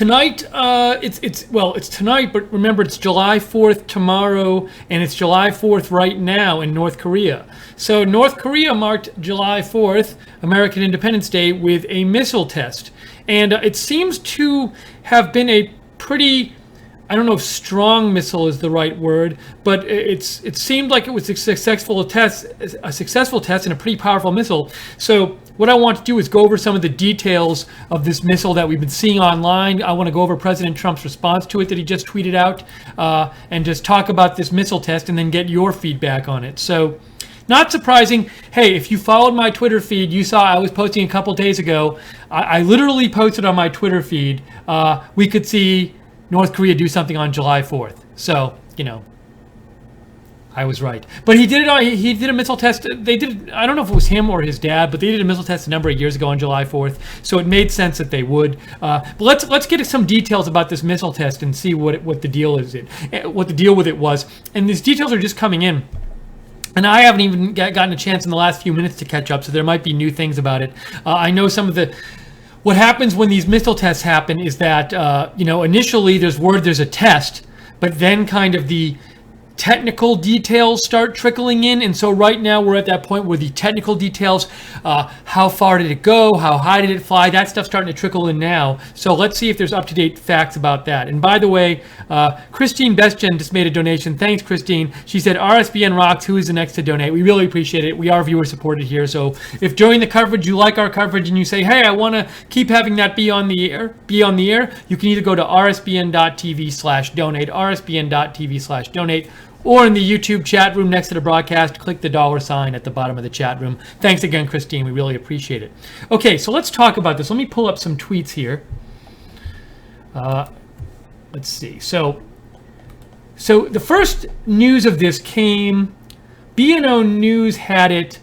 Tonight, it's tonight, but remember it's July 4th tomorrow, and it's July 4th right now in North Korea. So North Korea marked July 4th, American Independence Day, with a missile test. And it seems to have been a pretty, I don't know if strong missile is the right word, but it seemed like it was a successful test and a pretty powerful missile. So what I want to do is go over some of the details of this missile that we've been seeing online. I want to go over President Trump's response to it that he just tweeted out, and just talk about this missile test and then get your feedback on it. So, not surprising. Hey, if you followed my Twitter feed, you saw I was posting a couple days ago. I literally posted on my Twitter feed, we could see North Korea do something on July 4th. So, I was right. But he did it. He did a missile test. They did. I don't know if it was him or his dad, but they did a missile test a number of years ago on July 4th. So it made sense that they would. But let's get some details about this missile test and see what the deal is. What the deal with it was. And these details are just coming in. And I haven't even gotten a chance in the last few minutes to catch up, so there might be new things about it. I know some of the. What happens when these missile tests happen is that initially there's a test, but then kind of the technical details start trickling in, and so right now we're at that point where the technical details, how far did it go, how high did it fly, that stuff's starting to trickle in now. So let's see if there's up-to-date facts about that. And by the way, Christine Bestgen just made a donation. Thanks, Christine. She said, RSBN rocks. Who is the next to donate? We really appreciate it. We are viewer supported here, so if during the coverage you like our coverage and you say, hey, I want to keep having that be on the air, you can either go to rsbn.tv/donate, rsbn.tv/donate, or in the YouTube chat room next to the broadcast, click the $sign at the bottom of the chat room. Thanks again, Christine. We really appreciate it. Okay, so let's talk about this. Let me pull up some tweets here. Let's see. So the first news of this came, B&O News had it.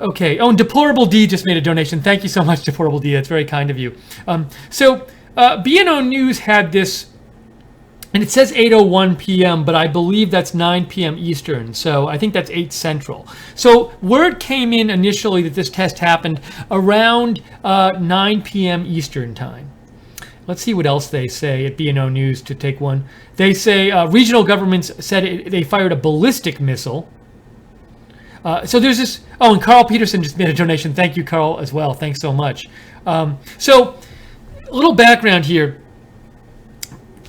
Okay. Oh, and Deplorable D just made a donation. Thank you so much, Deplorable D. That's very kind of you. B&O News had this. And it says 8:01 p.m., but I believe that's 9 p.m. Eastern, so I think that's 8 Central. So word came in initially that this test happened around 9 p.m. Eastern time. Let's see what else they say at B&O News to take one. They say regional governments said they fired a ballistic missile. So there's this. Oh, and Carl Peterson just made a donation. Thank you, Carl, as well. Thanks so much. So a little background here.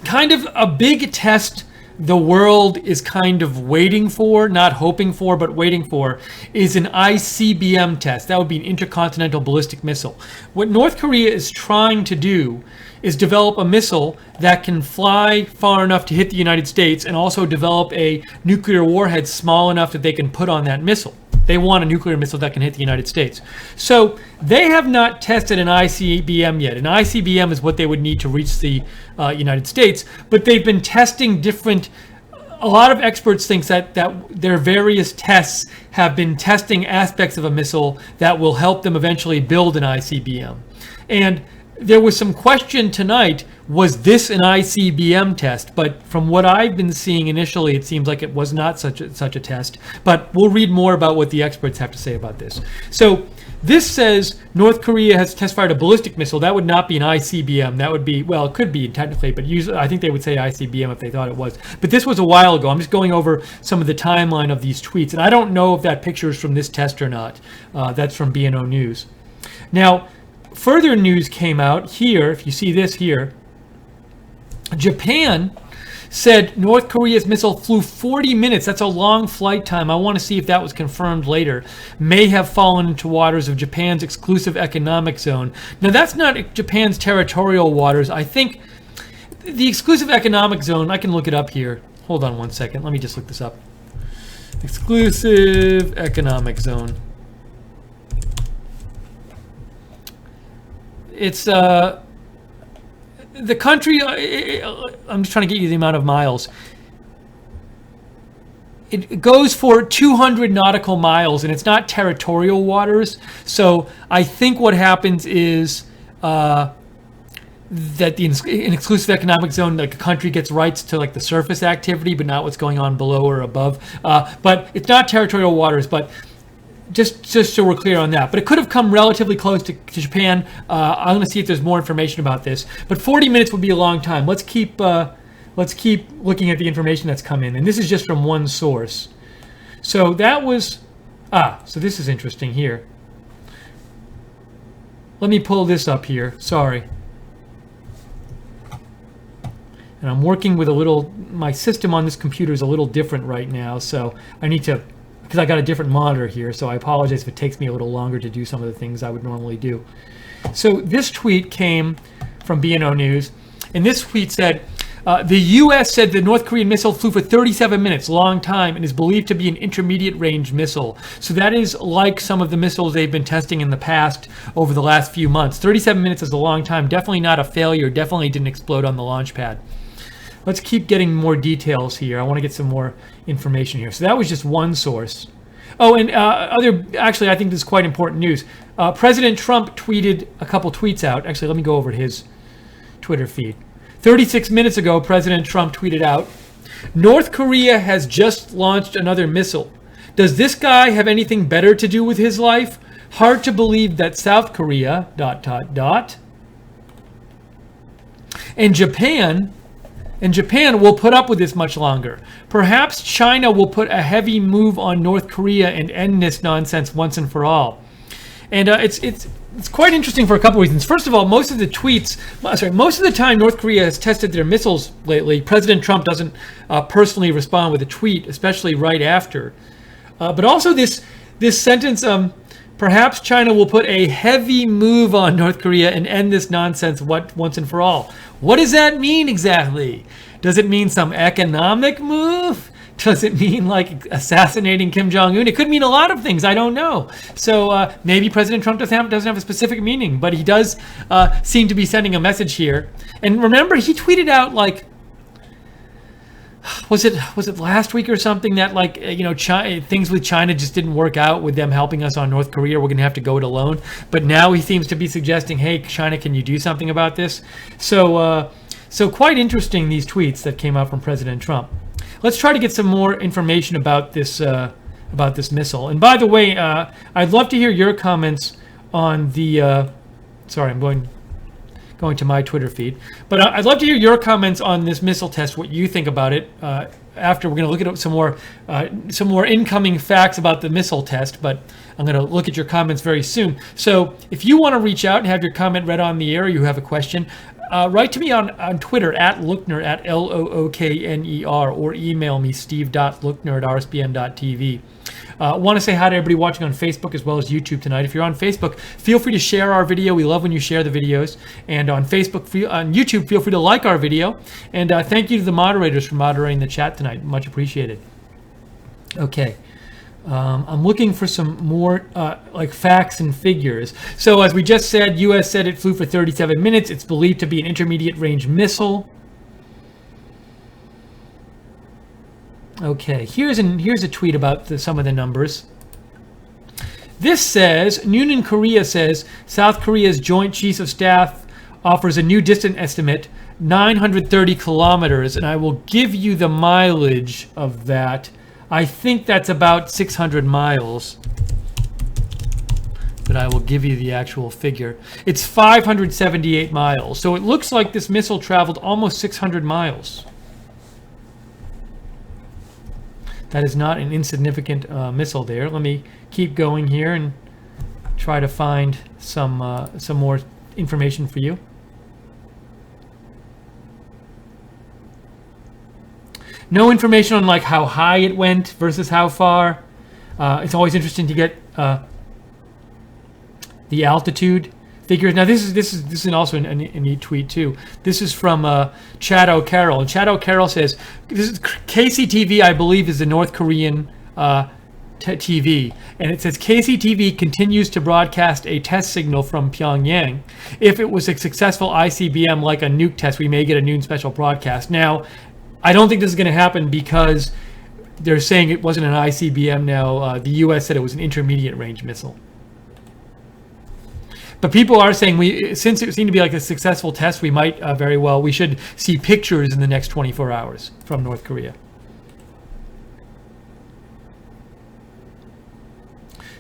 Kind of a big test the world is kind of waiting for, not hoping for, but waiting for, is an ICBM test. That would be an intercontinental ballistic missile. What North Korea is trying to do is develop a missile that can fly far enough to hit the United States and also develop a nuclear warhead small enough that they can put on that missile. They want a nuclear missile that can hit the United States. So they have not tested an ICBM yet. An ICBM is what they would need to reach the United States, but they've been testing different. A lot of experts think that their various tests have been testing aspects of a missile that will help them eventually build an ICBM. And there was some question tonight, was this an ICBM test? But from what I've been seeing initially, it seems like it was not such a test. But we'll read more about what the experts have to say about this. So this says North Korea has test-fired a ballistic missile. That would not be an ICBM. That would be, well, it could be technically, but usually I think they would say ICBM if they thought it was. But this was a while ago. I'm just going over some of the timeline of these tweets. And I don't know if that picture is from this test or not. That's from B&O News. Now, further news came out here, if you see this here. Japan said North Korea's missile flew 40 minutes. That's a long flight time. I want to see if that was confirmed later. May have fallen into waters of Japan's exclusive economic zone. Now, that's not Japan's territorial waters. I think the exclusive economic zone, I can look it up here. Hold on one second. Let me just look this up. Exclusive economic zone. It's the country. I'm just trying to get you the amount of miles. It goes for 200 nautical miles, and it's not territorial waters. So I think what happens is that an exclusive economic zone, like a country gets rights to like the surface activity, but not what's going on below or above. But it's not territorial waters. But just so we're clear on that. But it could have come relatively close to Japan. I'm going to see if there's more information about this. But 40 minutes would be a long time. Let's keep looking at the information that's come in. And this is just from one source. So that was... so this is interesting here. Let me pull this up here. Sorry. And I'm working with my system on this computer is a little different right now, so I need to, because I got a different monitor here, so I apologize if it takes me a little longer to do some of the things I would normally do. So this tweet came from BNO News, and this tweet said, the U.S. said the North Korean missile flew for 37 minutes, long time, and is believed to be an intermediate range missile. So that is like some of the missiles they've been testing in the past over the last few months. 37 minutes is a long time, definitely not a failure, definitely didn't explode on the launch pad. Let's keep getting more details here. I want to get some more information here. So that was just one source. Oh, and actually, I think this is quite important news. President Trump tweeted a couple tweets out. Actually, let me go over to his Twitter feed. 36 minutes ago, President Trump tweeted out, North Korea has just launched another missile. Does this guy have anything better to do with his life? Hard to believe that South Korea, ... And Japan will put up with this much longer. Perhaps China will put a heavy move on North Korea and end this nonsense once and for all. And it's quite interesting for a couple reasons. First of all, most of the time North Korea has tested their missiles lately. President Trump doesn't personally respond with a tweet, especially right after. But also this sentence, perhaps China will put a heavy move on North Korea and end this nonsense once and for all. What does that mean exactly? Does it mean some economic move? Does it mean like assassinating Kim Jong-un? It could mean a lot of things. I don't know. So maybe President Trump doesn't have a specific meaning, but he does seem to be sending a message here. And remember, he tweeted out like, was it last week or something that like things with China just didn't work out with them helping us on North Korea. We're going to have to go it alone. But now he seems to be suggesting, hey, China, can you do something about this? So quite interesting, these tweets that came out from President Trump. Let's try to get some more information about this missile. And by the way, I'd love to hear your comments on the. Sorry, I'm going to my Twitter feed, but I'd love to hear your comments on this missile test. What you think about it? After we're going to look at some more incoming facts about the missile test, but I'm going to look at your comments very soon. So if you want to reach out and have your comment read on the air, or you have a question. Write to me on Twitter at Lookner, at Lookner, or email me steve.lookner@rsbn.tv. Want to say hi to everybody watching on Facebook as well as YouTube tonight. If you're on Facebook, feel free to share our video. We love when you share the videos. And on YouTube, feel free to like our video. And thank you to the moderators for moderating the chat tonight. Much appreciated. Okay. I'm looking for some more like facts and figures. So as we just said, U.S. said it flew for 37 minutes. It's believed to be an intermediate range missile. Okay, here's a tweet about some of the numbers. This says, Noonan Korea says, South Korea's Joint Chiefs of Staff offers a new distance estimate, 930 kilometers, and I will give you the mileage of that. I think that's about 600 miles, but I will give you the actual figure. It's 578 miles. So it looks like this missile traveled almost 600 miles. That is not an insignificant missile there. Let me keep going here and try to find some more information for you. No information on like how high it went versus how far. It's always interesting to get the altitude figures. Now this is also a neat tweet too. This is from Chad O'Carroll, and Chad O'Carroll says, this is KCTV, I believe, is the North Korean TV, and it says KCTV continues to broadcast a test signal from Pyongyang. If it was a successful ICBM like a nuke test, we may get a noon special broadcast. Now, I don't think this is going to happen because they're saying it wasn't an ICBM now. The U.S. said it was an intermediate range missile. But people are saying, since it seemed to be like a successful test, we might we should see pictures in the next 24 hours from North Korea.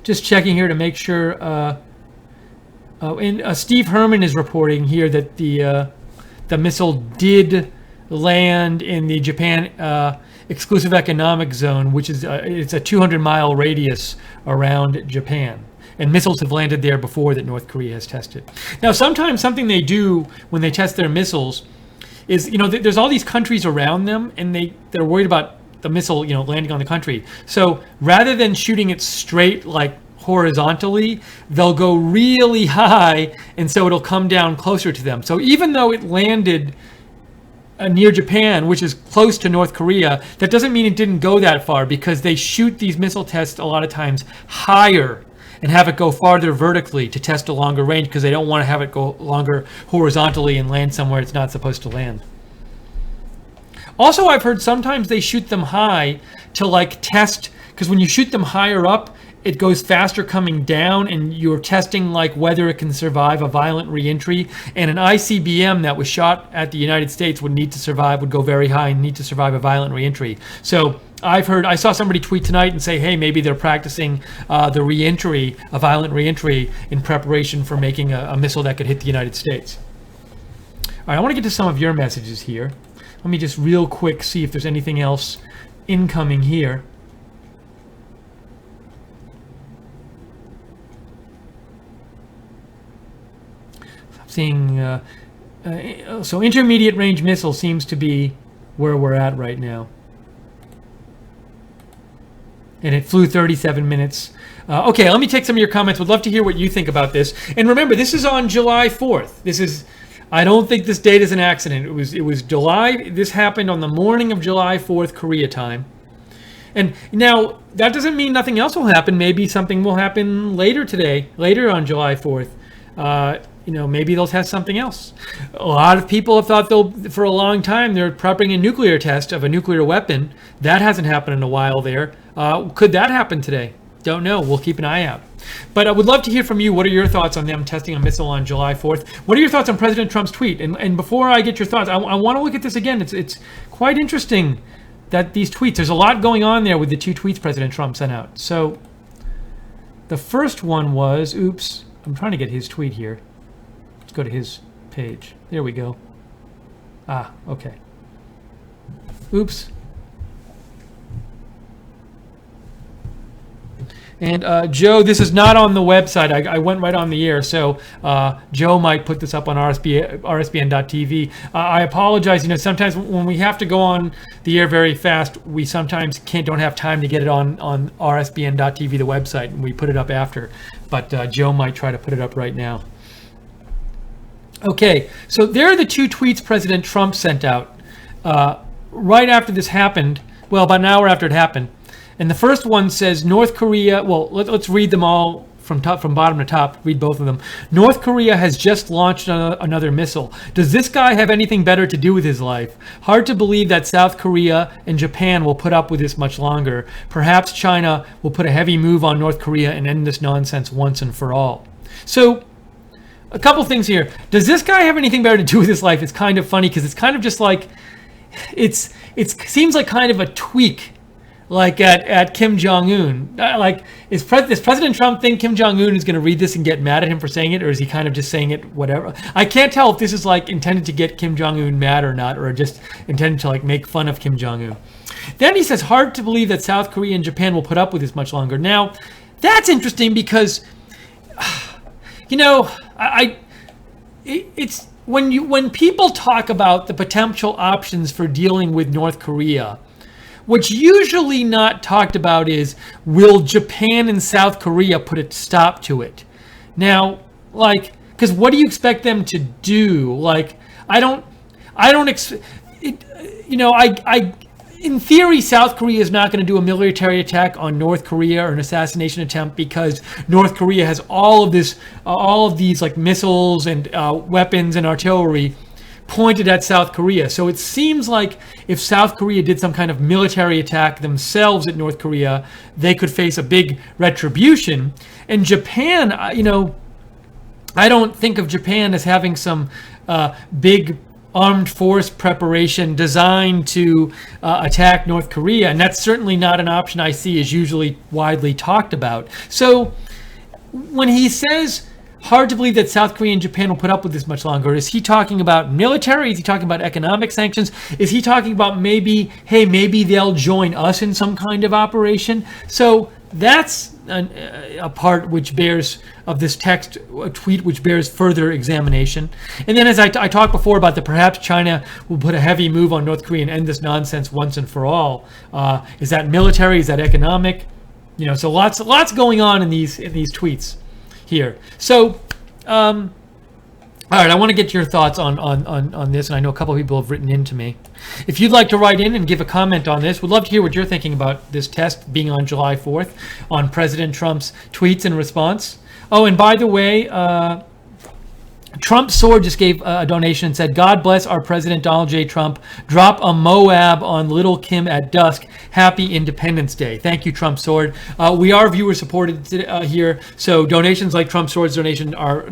just checking here to make sure. And Steve Herman is reporting here that the missile did land in the Japan exclusive economic zone, which is it's a 200-mile radius around Japan. And missiles have landed there before that North Korea has tested. Now, sometimes something they do when they test their missiles is, there's all these countries around them, and they're worried about the missile, landing on the country. So rather than shooting it straight, like horizontally, they'll go really high, and so it'll come down closer to them. So even though it landed near Japan, which is close to North Korea, that doesn't mean it didn't go that far, because they shoot these missile tests a lot of times higher and have it go farther vertically to test a longer range, because they don't want to have it go longer horizontally and land somewhere it's not supposed to land. Also, I've heard sometimes they shoot them high to test, because when you shoot them higher up, it goes faster coming down, and you're testing whether it can survive a violent reentry. And an ICBM that was shot at the United States would go very high and need to survive a violent reentry. So I saw somebody tweet tonight and say, hey, maybe they're practicing a violent reentry in preparation for making a missile that could hit the United States. All right, I want to get to some of your messages here. Let me just real quick see if there's anything else incoming here. I'm seeing, so intermediate range missile seems to be where we're at right now. And it flew 37 minutes. Okay, let me take some of your comments. Would love to hear what you think about this. And remember, this is on July 4th. I don't think this date is an accident. It was July. This happened on the morning of July 4th, Korea time. And now, that doesn't mean nothing else will happen. Maybe something will happen later on July 4th. Maybe they'll test something else. A lot of people have thought for a long time they're prepping a nuclear test of a nuclear weapon. That hasn't happened in a while there. Could that happen today? Don't know. We'll keep an eye out. But I would love to hear from you. What are your thoughts on them testing a missile on July 4th? What are your thoughts on President Trump's tweet? And before I get your thoughts, I want to look at this again. It's quite interesting that these tweets, there's a lot going on there with the two tweets President Trump sent out. So the first one was, I'm trying to get his tweet here. Let's go to his page. There we go. Okay. And Joe, this is not on the website. I went right on the air, so Joe might put this up on rsbn.tv. I apologize. Sometimes when we have to go on the air very fast, we sometimes don't have time to get it on rsbn.tv, the website, and we put it up after. But Joe might try to put it up right now. Okay, so there are the two tweets President Trump sent out right after this happened. Well, about an hour after it happened. And the first one says North Korea, let's read them all from bottom to top, read both of them. North Korea has just launched another missile. Does this guy have anything better to do with his life? Hard to believe that South Korea and Japan will put up with this much longer. Perhaps China will put a heavy move on North Korea and end this nonsense once and for all. So, a couple things here. Does this guy have anything better to do with his life? It's kind of funny because it's kind of just like, it seems like kind of a tweak at Kim Jong-un. Does President Trump think Kim Jong-un is going to read this and get mad at him for saying it, or is he kind of just saying it whatever? I can't tell if this is intended to get Kim Jong-un mad or not, or just intended to make fun of Kim Jong-un. Then he says, hard to believe that South Korea and Japan will put up with this much longer. Now, that's interesting because, it's when people talk about the potential options for dealing with North Korea, what's usually not talked about is, will Japan and South Korea put a stop to it? Now, because what do you expect them to do? In theory, South Korea is not going to do a military attack on North Korea or an assassination attempt because North Korea has all of these missiles and weapons and artillery pointed at South Korea. So it seems like if South Korea did some kind of military attack themselves at North Korea, they could face a big retribution. And Japan, I don't think of Japan as having some big armed force preparation designed to attack North Korea, and that's certainly not an option I see is usually widely talked about. So when he says hard to believe that South Korea and Japan will put up with this much longer, is he talking about military? Is he talking about economic sanctions? Is he talking about maybe they'll join us in some kind of operation? So that's a part which bears of this text, a tweet which bears further examination. And then as I talked before about perhaps China will put a heavy move on North Korea and end this nonsense once and for all. Is that military? Is that economic? So lots going on in these tweets here. So, all right, I want to get your thoughts on this, and I know a couple of people have written in to me. If you'd like to write in and give a comment on this, we'd love to hear what you're thinking about this test being on July 4th, on President Trump's tweets in response. Oh, and by the way, Trump Sword just gave a donation and said, "God bless our President Donald J. Trump. Drop a Moab on Little Kim at dusk. Happy Independence Day." Thank you, Trump Sword. We are viewer supported here, so donations like Trump Sword's donation are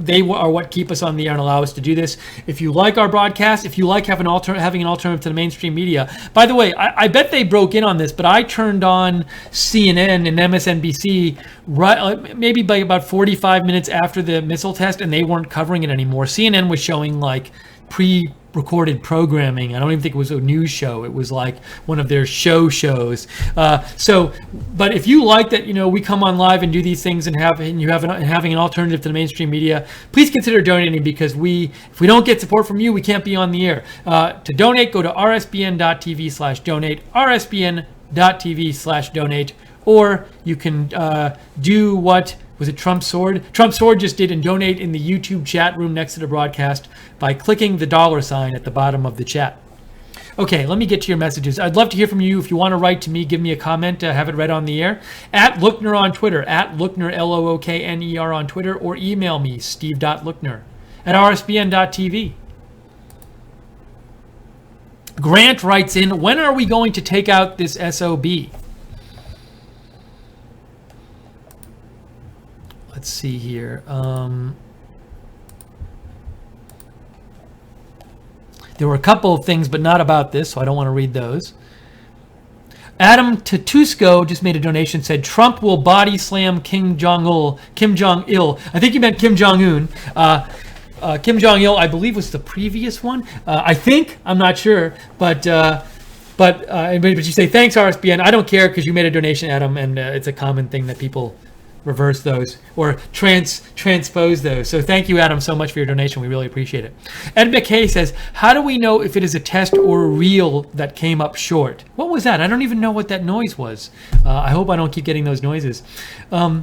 what keep us on the air and allow us to do this. If you like our broadcast, if you like having an alternative to the mainstream media, by the way, I bet they broke in on this, but I turned on CNN and MSNBC right maybe by about 45 minutes after the missile test, and they weren't covering it anymore. CNN was showing like pre-recorded programming. I don't even think it was a news show. It was like one of their shows. But if you like that, we come on live and do these things and having an alternative to the mainstream media, please consider donating, because if we don't get support from you, we can't be on the air. To donate, go to rsbn.tv/donate, rsbn.tv/donate, or you can do what was it Trump Sword? Trump Sword just did, and donate in the YouTube chat room next to the broadcast by clicking the $sign at the bottom of the chat. Okay, let me get to your messages. I'd love to hear from you. If you want to write to me, give me a comment, have it read on the air. At Lookner on Twitter, at Lookner, Lookner on Twitter, or email me, steve.lookner at rsbn.tv. Grant writes in, when are we going to take out this SOB? Let's see here. There were a couple of things, but not about this, so I don't want to read those. Adam Tatusco just made a donation, said Trump will body slam Kim Jong-il. I think you meant Kim Jong-un. Kim Jong-il, I believe, was the previous one. I'm not sure, but you say thanks RSBN. I don't care because you made a donation, Adam, and it's a common thing that people reverse those or transpose those. So thank you, Adam, so much for your donation. We really appreciate it. Ed McKay says, how do we know if it is a test or a reel that came up short? What was that? I don't even know what that noise was. I hope I don't keep getting those noises. Let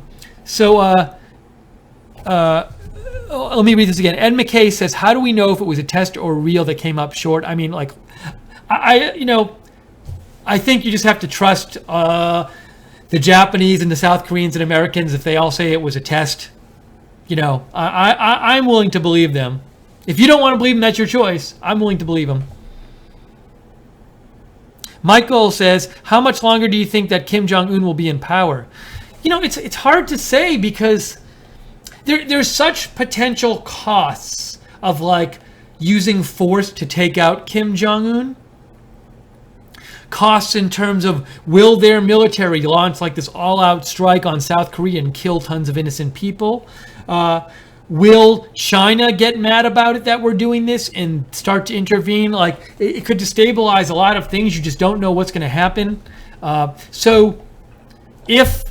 me read this again. Ed McKay says, how do we know if it was a test or a reel that came up short? I mean, like, I think you just have to trust the Japanese and the South Koreans and Americans. If they all say it was a test, I'm willing to believe them. If you don't want to believe them, that's your choice. I'm willing to believe them. Michael says, how much longer do you think that Kim Jong-un will be in power? It's hard to say, because there's such potential costs of like using force to take out Kim Jong-un. Costs in terms of, will their military launch like this all-out strike on South Korea and kill tons of innocent people? Will China get mad about it that we're doing this and start to intervene? Like, it could destabilize a lot of things. You just don't know what's going to happen. So if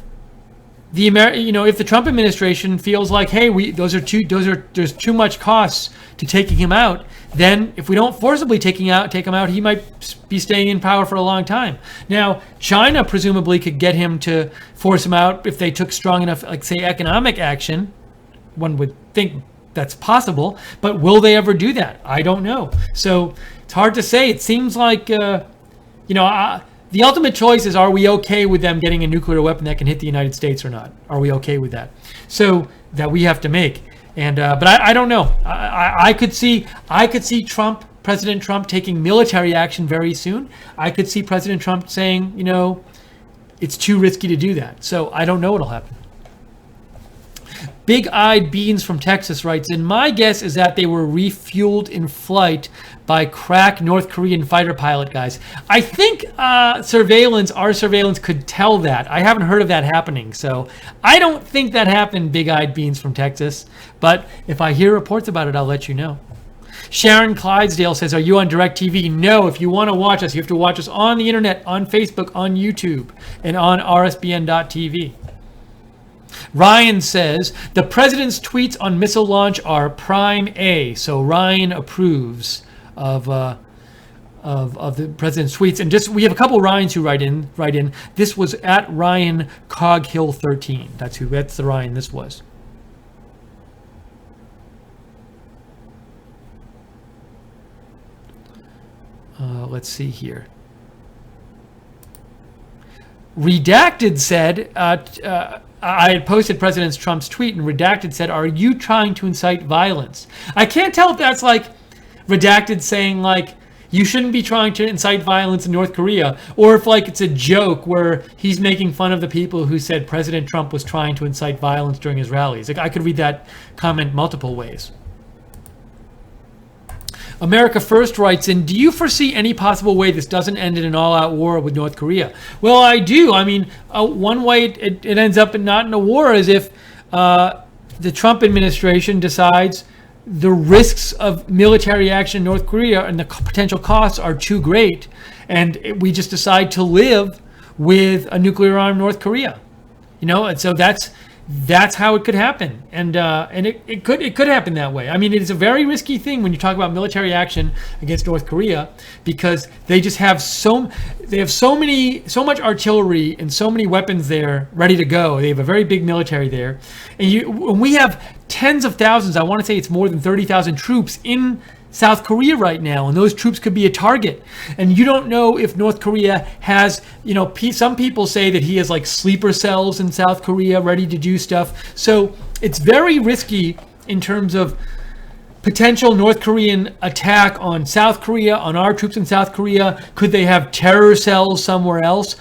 if the Trump administration feels like, hey, there's too much costs to taking him out, then if we don't forcibly take him out, he might be staying in power for a long time. Now, China presumably could get him to force him out if they took strong enough, like, say, economic action. One would think that's possible, but will they ever do that? I don't know. So it's hard to say. It seems like, the ultimate choice is, are we okay with them getting a nuclear weapon that can hit the United States or not? Are we okay with that? So that we have to make. And but I don't know. I could see President Trump taking military action very soon. I could see President Trump saying, it's too risky to do that. So I don't know what'll happen. Big-Eyed Beans from Texas writes in, my guess is that they were refueled in flight by crack North Korean fighter pilot guys. I think our surveillance could tell that. I haven't heard of that happening, so I don't think that happened, Big-Eyed Beans from Texas. But if I hear reports about it, I'll let you know. Sharon Clydesdale says, are you on DirecTV? No, if you want to watch us, you have to watch us on the internet, on Facebook, on YouTube, and on rsbn.tv. Ryan says, the president's tweets on missile launch are prime A. So Ryan approves of the president's tweets. And we have a couple of Ryans who write in. This was at Ryan Coghill 13. That's the Ryan this was. Let's see here. Redacted said, I had posted President Trump's tweet, and Redacted said, are you trying to incite violence? I can't tell if that's like Redacted saying like, you shouldn't be trying to incite violence in North Korea, or if like it's a joke where he's making fun of the people who said President Trump was trying to incite violence during his rallies. Like, I could read that comment multiple ways. America First writes in, do you foresee any possible way this doesn't end in an all-out war with North Korea? Well, I do. I mean, one way it ends up not in a war is if the Trump administration decides the risks of military action in North Korea and the potential costs are too great, and we just decide to live with a nuclear-armed North Korea. And so that's how it could happen, and it could happen that way. I mean, it is a very risky thing when you talk about military action against North Korea, because they just have so much artillery and so many weapons there ready to go. They have a very big military there, and we have tens of thousands. I want to say it's more than 30,000 troops in South Korea right now, and those troops could be a target. And you don't know if North Korea has, some people say that he has like sleeper cells in South Korea ready to do stuff. So it's very risky in terms of potential North Korean attack on South Korea, on our troops in South Korea. Could they have terror cells somewhere else?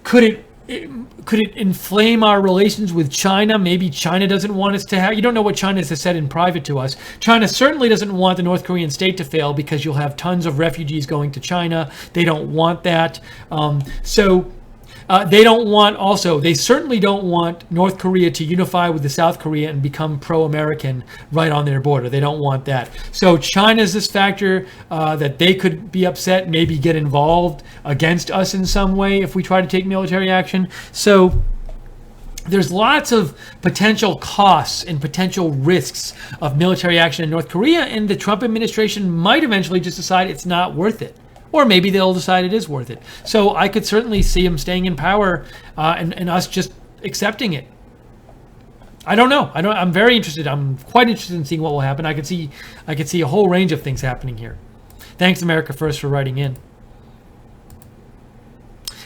Could it inflame our relations with China? Maybe China doesn't want us to have... You don't know what China has said in private to us. China certainly doesn't want the North Korean state to fail, because you'll have tons of refugees going to China. They don't want that. They certainly don't want North Korea to unify with the South Korea and become pro-American right on their border. They don't want that. So China's this factor that they could be upset, maybe get involved against us in some way if we try to take military action. So there's lots of potential costs and potential risks of military action in North Korea, and the Trump administration might eventually just decide it's not worth it. Or maybe they'll decide it is worth it. So I could certainly see him staying in power and us just accepting it. I don't know. I'm very interested. I'm quite interested in seeing what will happen. I could see a whole range of things happening here. Thanks, America First, for writing in.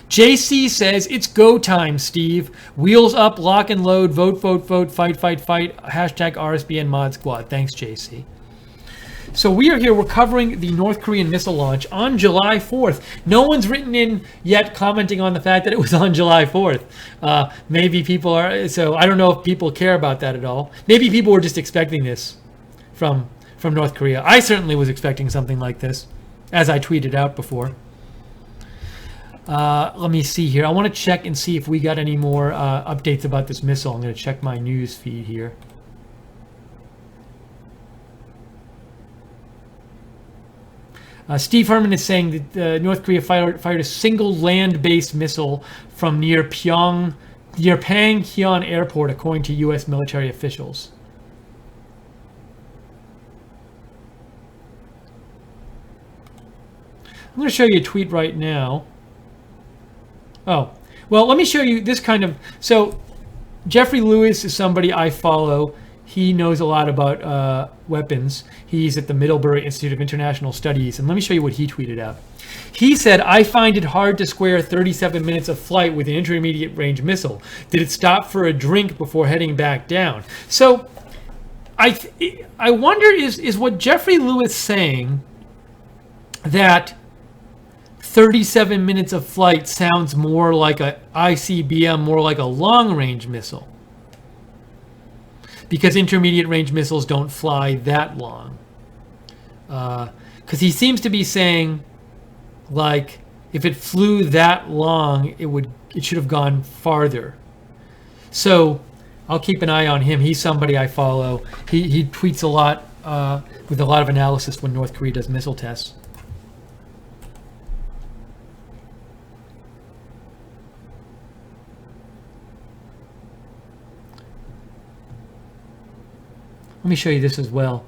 JC says, it's go time, Steve. Wheels up, lock and load, vote, vote, vote, fight, fight, fight. Hashtag RSBN Mod Squad. Thanks, JC. So we are here, we're covering the North Korean missile launch on July 4th. No one's written in yet commenting on the fact that it was on July 4th. Maybe people are, so I don't know if people care about that at all. Maybe people were just expecting this from North Korea. I certainly was expecting something like this, as I tweeted out before. Let me see here. I want to check and see if we got any more updates about this missile. I'm going to check my news feed here. Steve Herman is saying that North Korea fired a single land-based missile from near Panghyun Airport, according to U.S. military officials. I'm going to show you a tweet right now. Oh, well, let me show you this kind of... So, Jeffrey Lewis is somebody I follow. He knows a lot about weapons. He's at the Middlebury Institute of International Studies. And let me show you what he tweeted out. He said, I find it hard to square 37 minutes of flight with an intermediate range missile. Did it stop for a drink before heading back down? So I wonder, is what Jeffrey Lewis saying that 37 minutes of flight sounds more like a ICBM, more like a long-range missile? because intermediate range missiles don't fly that long. Because he seems to be saying, like, if it flew that long, it should have gone farther. So I'll keep an eye on him. He's somebody I follow. He tweets a lot with a lot of analysis when North Korea does missile tests. Let me show you this as well.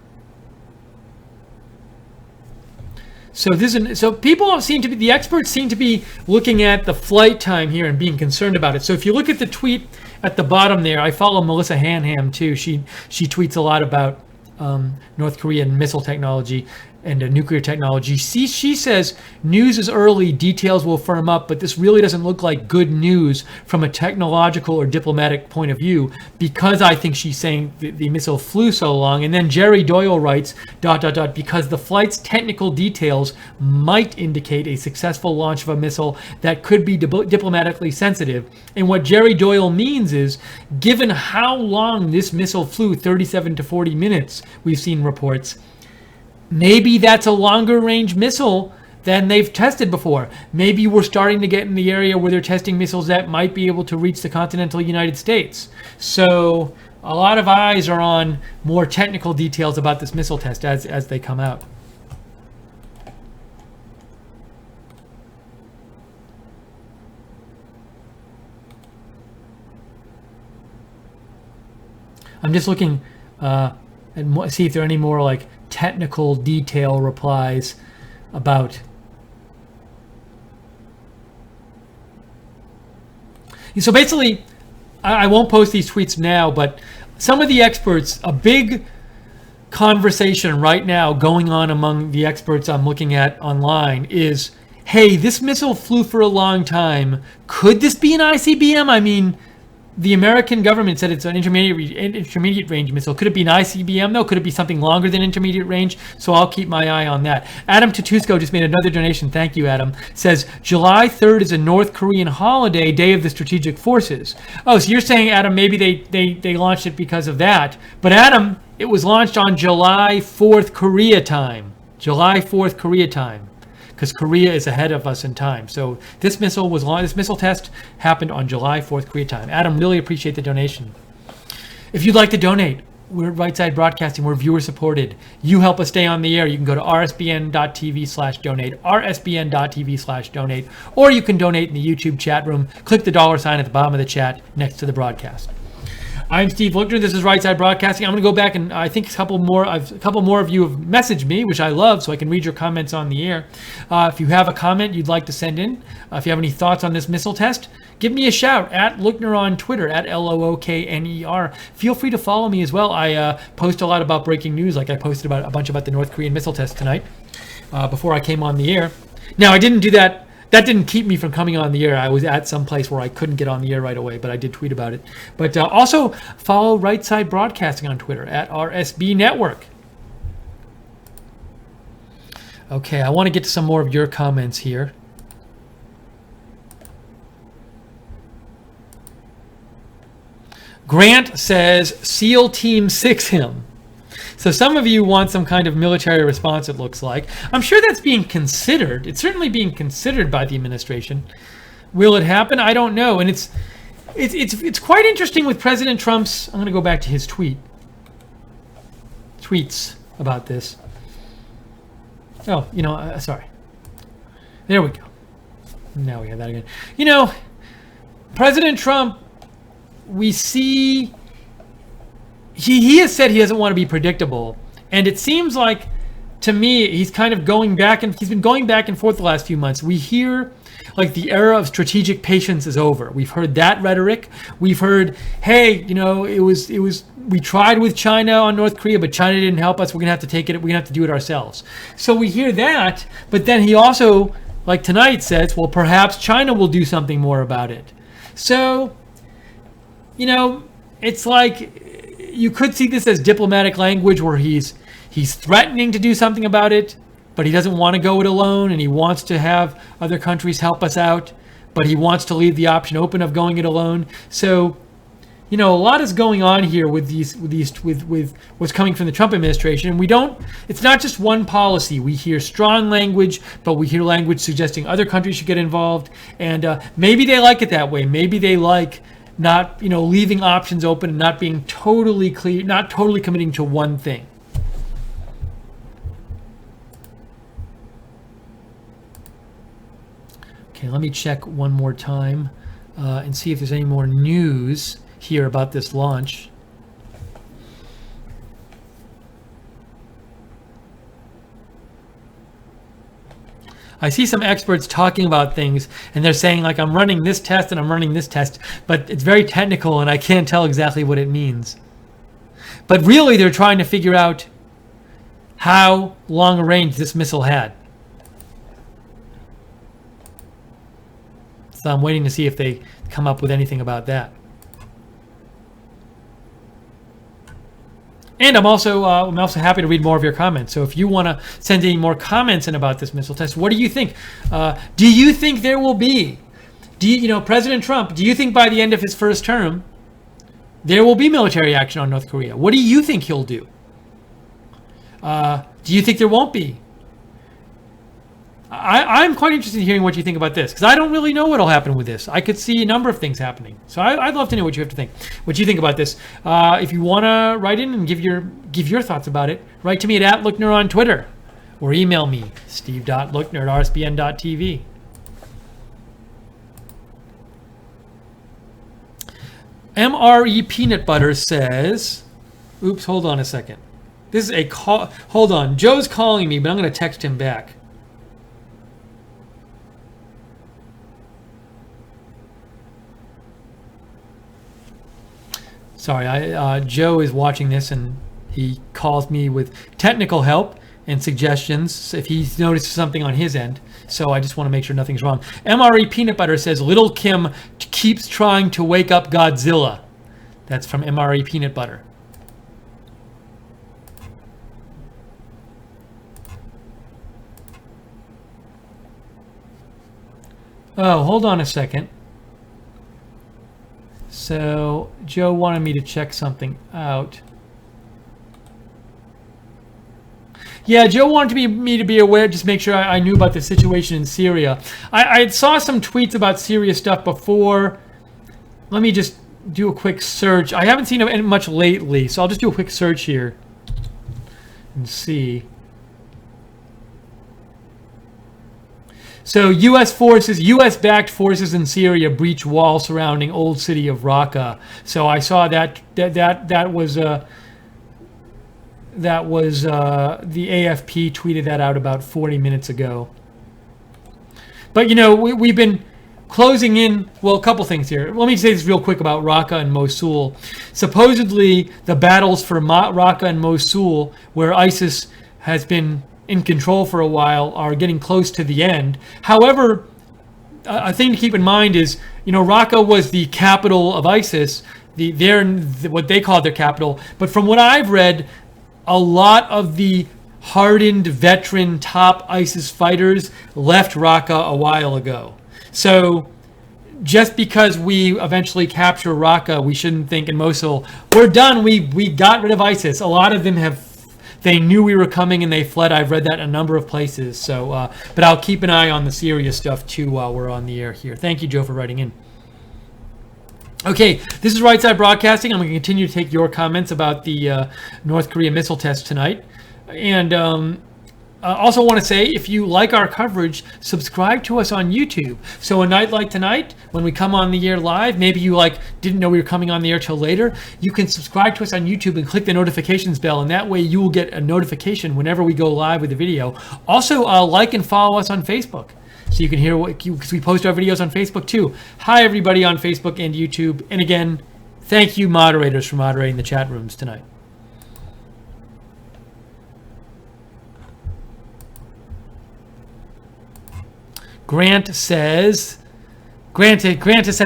So the experts seem to be looking at the flight time here and being concerned about it. So if you look at the tweet at the bottom there, I follow Melissa Hanham too. She tweets a lot about North Korean missile technology and nuclear technology. She says news is early, details will firm up, but this really doesn't look like good news from a technological or diplomatic point of view, because I think she's saying the missile flew so long. And then Jerry Doyle writes, ... because the flight's technical details might indicate a successful launch of a missile that could be diplomatically sensitive. And what Jerry Doyle means is, given how long this missile flew, 37 to 40 minutes, we've seen reports, maybe that's a longer range missile than they've tested before. Maybe we're starting to get in the area where they're testing missiles that might be able to reach the continental United States. So a lot of eyes are on more technical details about this missile test as they come out. I'm just looking and see if there are any more like technical detail replies about. So basically, I won't post these tweets now, but some of the experts, a big conversation right now going on among the experts I'm looking at online is, hey, this missile flew for a long time. Could this be an ICBM? I mean, the American government said it's an intermediate range missile. Could it be an ICBM though? Could it be something longer than intermediate range? So I'll keep my eye on that. Adam Tatusco just made another donation. Thank you, Adam. Says July 3rd is a North Korean holiday, Day of the Strategic Forces. Oh, so you're saying, Adam, maybe they launched it because of that. But Adam, it was launched on July 4th Korea time. July 4th Korea time. Because Korea is ahead of us in time. So this missile test happened on July 4th Korea time. Adam, really appreciate the donation. If you'd like to donate, we're Right Side Broadcasting. We're viewer supported. You help us stay on the air. You can go to rsbn.tv/donate, rsbn.tv/donate, or you can donate in the YouTube chat room. Click the $ at the bottom of the chat next to the broadcast. I'm Steve Lookner. This is Right Side Broadcasting. I'm going to go back and I think a couple more of you have messaged me, which I love, so I can read your comments on the air. If you have a comment you'd like to send in, if you have any thoughts on this missile test, give me a shout at Lookner on Twitter, at Lookner. Feel free to follow me as well. I post a lot about breaking news, like I posted about a bunch about the North Korean missile test tonight before I came on the air. Now, I didn't do that. That didn't keep me from coming on the air. I was at some place where I couldn't get on the air right away, but I did tweet about it. But also follow Right Side Broadcasting on Twitter at RSB Network. Okay, I want to get to some more of your comments here. Grant says, SEAL Team 6 him. So some of you want some kind of military response, it looks like. I'm sure that's being considered. It's certainly being considered by the administration. Will it happen? I don't know. And it's quite interesting with President Trump's, I'm going to go back to his tweets about this. Oh, sorry. There we go. Now we have that again. President Trump, we see... He has said he doesn't want to be predictable, and it seems like, to me, he's kind of he's been going back and forth the last few months. We hear like the era of strategic patience is over. We've heard that rhetoric. We've heard, hey, we tried with China on North Korea, but China didn't help us. We're gonna have to take it. We're gonna have to do it ourselves. So we hear that, but then he also, like tonight, says, well, perhaps China will do something more about it. So, it's like, you could see this as diplomatic language where he's threatening to do something about it, but he doesn't want to go it alone, and he wants to have other countries help us out, but he wants to leave the option open of going it alone. So a lot is going on here with what's coming from the Trump administration. It's not just one policy. We hear strong language, but we hear language suggesting other countries should get involved. And maybe they like it that way. Maybe they like not, leaving options open and not being totally clear, not totally committing to one thing. Okay, let me check one more time and see if there's any more news here about this launch. I see some experts talking about things, and they're saying, like, I'm running this test and I'm running this test, but it's very technical and I can't tell exactly what it means. But really, they're trying to figure out how long a range this missile had. So I'm waiting to see if they come up with anything about that. And I'm also happy to read more of your comments. So if you want to send any more comments in about this missile test, what do you think? Do you think there will be? President Trump? Do you think by the end of his first term there will be military action on North Korea? What do you think he'll do? Do you think there won't be? I'm quite interested in hearing what you think about this, because I don't really know what will happen with this. I could see a number of things happening. So I'd love to know what you think about this. If you want to write in and give your thoughts about it, write to me at Lookner on Twitter, or email me, steve.lookner@rsbn.tv. MRE Peanut Butter says, oops, hold on a second. This is a call. Hold on. Joe's calling me, but I'm going to text him back. Sorry, Joe is watching this, and he calls me with technical help and suggestions if he's noticed something on his end. So I just want to make sure nothing's wrong. MRE Peanut Butter says, Little Kim keeps trying to wake up Godzilla. That's from MRE Peanut Butter. Oh, hold on a second. So Joe wanted me to check something out. Yeah, Joe wanted me to be aware, just make sure I knew about the situation in Syria. I saw some tweets about Syria stuff before. Let me just do a quick search. I haven't seen much lately, so I'll just do a quick search here and see. So U.S.-backed forces in Syria breach wall surrounding old city of Raqqa. So I saw that was the AFP tweeted that out about 40 minutes ago. But we've been closing in. Well, a couple things here. Let me say this real quick about Raqqa and Mosul. Supposedly, the battles for Raqqa and Mosul, where ISIS has been in control for a while, are getting close to the end. However, a thing to keep in mind is, Raqqa was the capital of ISIS, what they call their capital. But from what I've read, a lot of the hardened veteran top ISIS fighters left Raqqa a while ago. So just because we eventually capture Raqqa, we shouldn't think in Mosul, we're done, we got rid of ISIS. A lot of them they knew we were coming and they fled. I've read that in a number of places. So, but I'll keep an eye on the Syria stuff too while we're on the air here. Thank you, Joe, for writing in. Okay, this is Right Side Broadcasting. I'm going to continue to take your comments about the North Korea missile test tonight. And I also want to say, if you like our coverage, subscribe to us on YouTube. So a night like tonight, when we come on the air live, maybe you didn't know we were coming on the air till later, you can subscribe to us on YouTube and click the notifications bell, and that way you will get a notification whenever we go live with the video. Also, like and follow us on Facebook, so you can hear because we post our videos on Facebook too. Hi everybody on Facebook and YouTube, and again, thank you moderators for moderating the chat rooms tonight. Grant has sent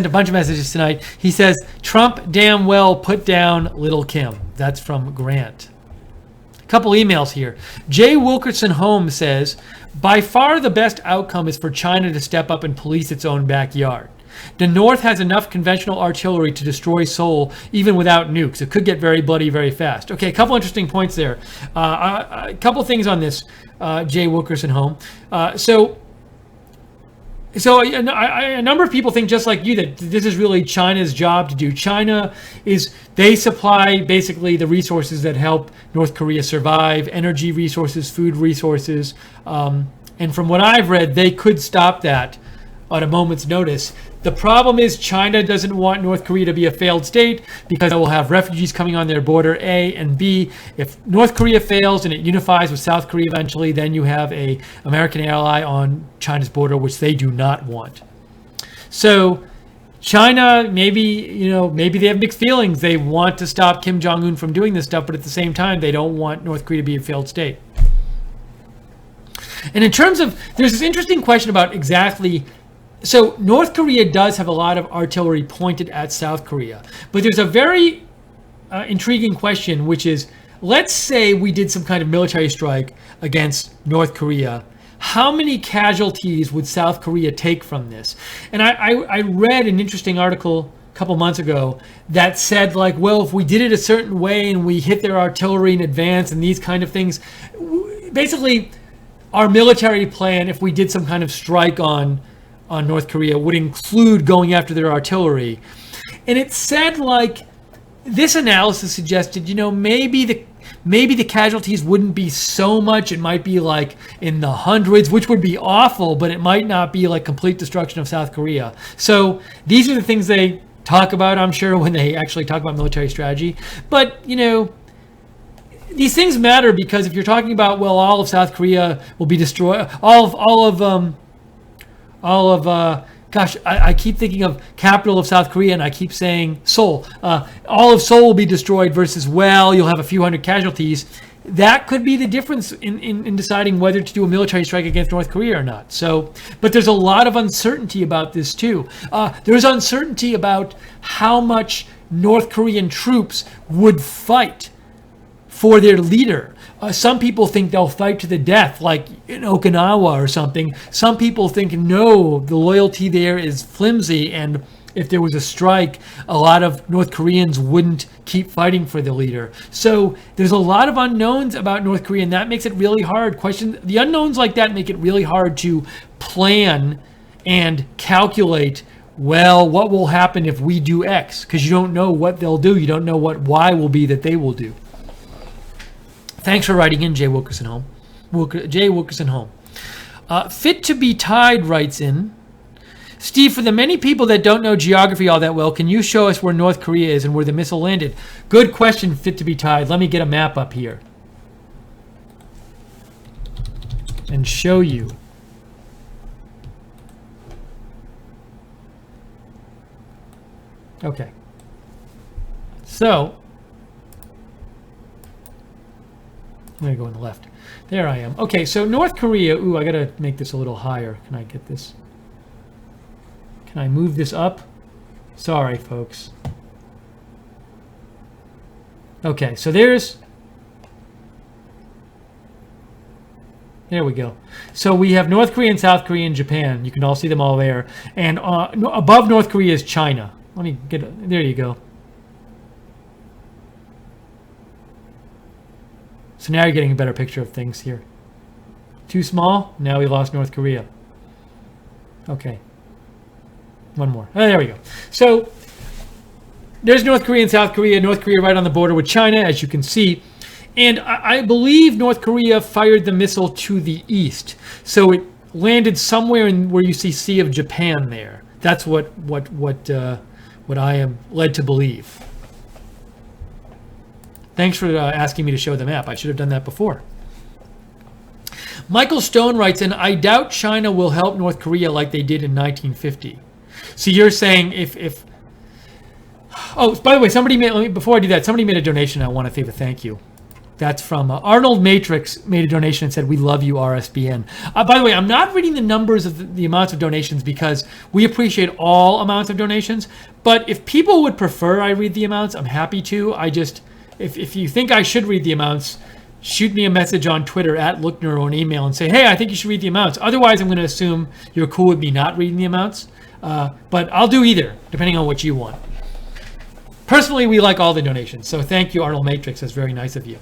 a bunch of messages tonight. He says, Trump damn well put down Little Kim. That's from Grant. A couple emails here. Jay Wilkerson Holmes says, by far the best outcome is for China to step up and police its own backyard. The North has enough conventional artillery to destroy Seoul even without nukes. It could get very bloody very fast. Okay, a couple interesting points there. A couple things on this, Jay Wilkerson home. So a number of people think just like you that this is really China's job to do. They supply basically the resources that help North Korea survive, energy resources, food resources. And from what I've read, they could stop that at a moment's notice. The problem is China doesn't want North Korea to be a failed state because it will have refugees coming on their border, A, and B, if North Korea fails and it unifies with South Korea eventually, then you have a American ally on China's border, which they do not want. So China, maybe they have mixed feelings. They want to stop Kim Jong-un from doing this stuff, but at the same time, they don't want North Korea to be a failed state. And in terms of, there's this interesting question about exactly. So North Korea does have a lot of artillery pointed at South Korea, but there's a very intriguing question, which is, let's say we did some kind of military strike against North Korea. How many casualties would South Korea take from this? And I read an interesting article a couple months ago that said, like, well, if we did it a certain way and we hit their artillery in advance and these kind of things, basically our military plan, if we did some kind of strike on North Korea, would include going after their artillery. And it said, like, this analysis suggested, maybe the casualties wouldn't be so much. It might be like in the hundreds, which would be awful, but it might not be like complete destruction of South Korea. So these are the things they talk about, I'm sure, when they actually talk about military strategy. But, these things matter because if you're talking about, well, all of South Korea will be destroyed, I keep thinking of capital of South Korea and I keep saying Seoul. All of Seoul will be destroyed versus, well, you'll have a few hundred casualties. That could be the difference in deciding whether to do a military strike against North Korea or not. So, but there's a lot of uncertainty about this too. There's uncertainty about how much North Korean troops would fight for their leader. Some people think they'll fight to the death, like in Okinawa or something. Some people think, no, the loyalty there is flimsy, and if there was a strike, a lot of North Koreans wouldn't keep fighting for the leader. So there's a lot of unknowns about North Korea, and that makes it really hard. The unknowns like that make it really hard to plan and calculate, well, what will happen if we do X? Because you don't know what they'll do. You don't know what Y will be that they will do. Thanks for writing in, Jay Wilkerson home. Jay Wilkerson home. Fit to be Tied writes in, Steve, for the many people that don't know geography all that well, can you show us where North Korea is and where the missile landed? Good question, Fit to be Tied. Let me get a map up here and show you. Okay. So I'm going to go on the left. There I am. Okay, so North Korea. Ooh, I got to make this a little higher. Can I get this? Can I move this up? Sorry, folks. Okay, so there we go. So we have North Korea and South Korea and Japan. You can all see them all there. And above North Korea is China. Let me get, there you go. So now you're getting a better picture of things here. Too small? Now we lost North Korea. Okay. One more. Oh, there we go. So there's North Korea and South Korea. North Korea right on the border with China, as you can see. And I believe North Korea fired the missile to the east. So it landed somewhere in where you see Sea of Japan there. That's what I am led to believe. Thanks for asking me to show the map. I should have done that before. Michael Stone writes in, I doubt China will help North Korea like they did in 1950. So you're saying if oh, by the way, somebody made, before I do that, somebody made a donation. I want to give a thank you. That's from Arnold Matrix made a donation and said, we love you, RSBN. By the way, I'm not reading the numbers of the amounts of donations because we appreciate all amounts of donations. But if people would prefer I read the amounts, I'm happy to. If you think I should read the amounts, shoot me a message on Twitter at Lookner or an email and say, hey, I think you should read the amounts. Otherwise, I'm going to assume you're cool with me not reading the amounts. But I'll do either, depending on what you want. Personally, we like all the donations. So thank you, Arnold Matrix. That's very nice of you.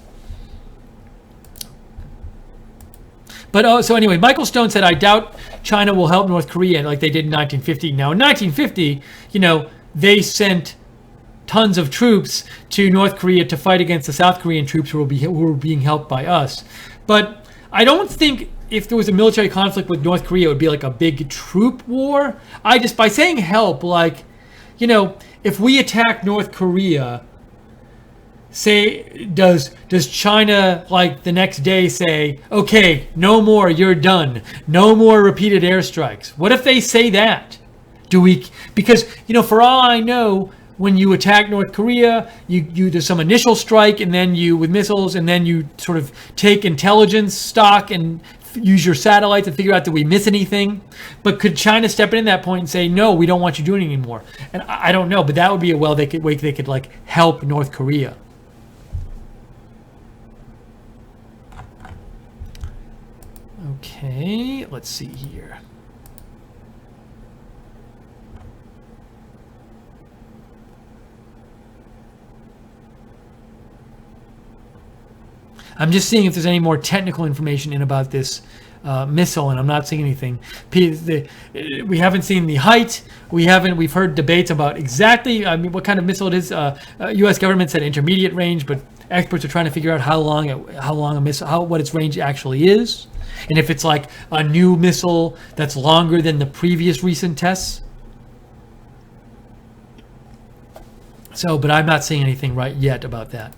But so anyway, Michael Stone said, I doubt China will help North Korea like they did in 1950. Now, in 1950, they sent tons of troops to North Korea to fight against the South Korean troops who were being helped by us. But I don't think if there was a military conflict with North Korea, it would be like a big troop war. By saying help, if we attack North Korea, say, does China the next day say, okay, no more, you're done, no more repeated airstrikes? What if they say that? Because for all I know, when you attack North Korea, you do some initial strike, and then with missiles, and then you sort of take intelligence stock and use your satellites and figure out, did we miss anything? But could China step in at that point and say, no, we don't want you doing it anymore? And I don't know, but that would be a way they could help North Korea. Okay, let's see here. I'm just seeing if there's any more technical information in about this missile, and I'm not seeing anything. We haven't seen the height. We've heard debates about exactly, what kind of missile it is. U.S. government said intermediate range, but experts are trying to figure out how long a missile, what its range actually is, and if it's like a new missile that's longer than the previous recent tests. So, but I'm not seeing anything right yet about that.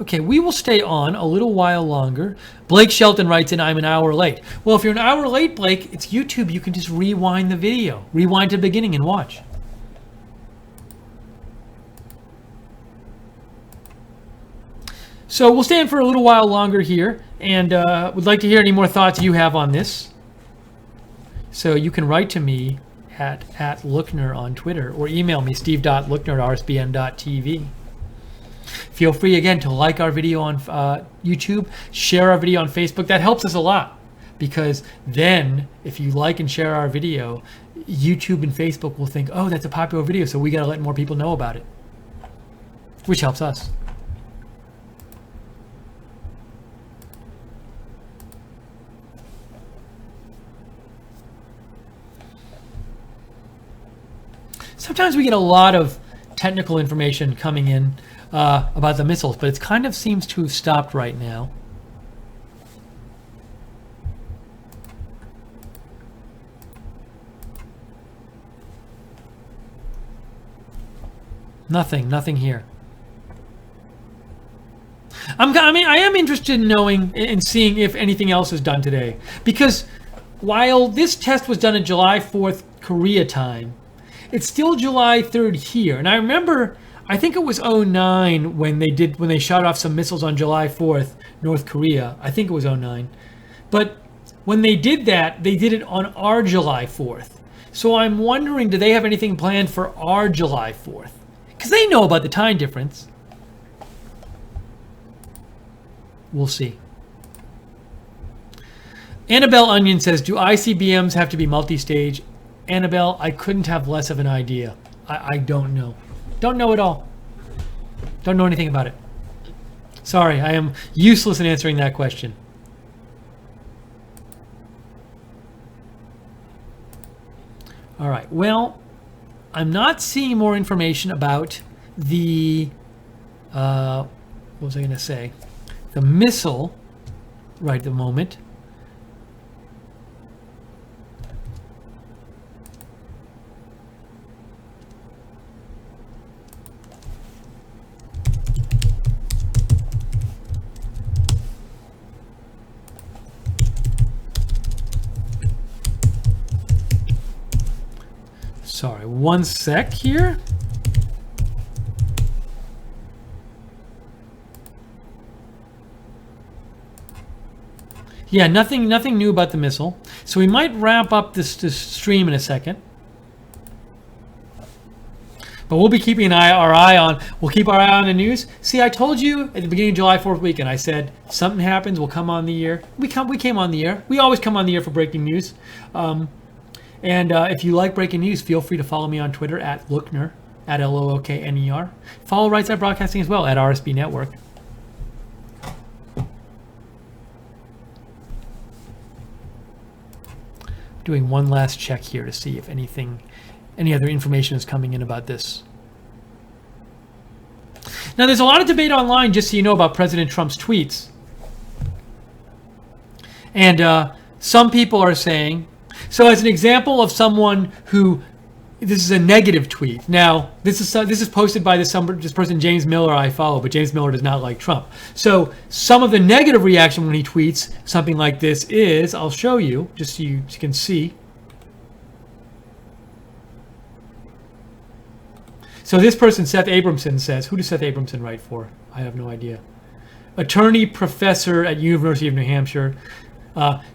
Okay, we will stay on a little while longer. Blake Shelton writes in, I'm an hour late. Well, if you're an hour late, Blake, it's YouTube. You can just rewind the video. Rewind to the beginning and watch. So we'll stay in for a little while longer here, and would like to hear any more thoughts you have on this. So you can write to me at Lookner on Twitter, or email me, steve.lookner@rsbn.tv. Feel free, again, to like our video on YouTube, share our video on Facebook. That helps us a lot, because then if you like and share our video, YouTube and Facebook will think, oh, that's a popular video, so we got to let more people know about it, which helps us. Sometimes we get a lot of technical information coming in about the missiles, but it kind of seems to have stopped right now. Nothing here. I am interested in knowing and seeing if anything else is done today, because while this test was done in July 4th Korea time, it's still July 3rd here. And I remember, I think it was 2009 when they shot off some missiles on July 4th, North Korea. I think it was 2009. But when they did that, they did it on our July 4th. So I'm wondering, do they have anything planned for our July 4th? Because they know about the time difference. We'll see. Annabelle Onion says, do ICBMs have to be multi-stage? Annabelle, I couldn't have less of an idea. I don't know. Don't know at all. Don't know anything about it. Sorry, I am useless in answering that question. All right, well, I'm not seeing more information about the, what was I going to say? The missile right at the moment. Sorry, one sec here. Yeah, nothing new about the missile. So we might wrap up this stream in a second. But we'll be keeping our eye on. We'll keep our eye on the news. See, I told you at the beginning of July 4th weekend, I said something happens, we'll come on the air. We came on the air. We always come on the air for breaking news. And if you like breaking news, feel free to follow me on Twitter at Lookner, at Lookner. Follow Right Side Broadcasting as well at RSB Network. Doing one last check here to see if any other information is coming in about this. Now, there's a lot of debate online, just so you know, about President Trump's tweets. And some people are saying, so as an example of someone who, this is a negative tweet. Now, this is posted by this person, James Miller, I follow, but James Miller does not like Trump. So some of the negative reaction when he tweets something like this is, I'll show you, just so you can see. So this person, Seth Abramson, says, who does Seth Abramson write for? I have no idea. Attorney professor at University of New Hampshire.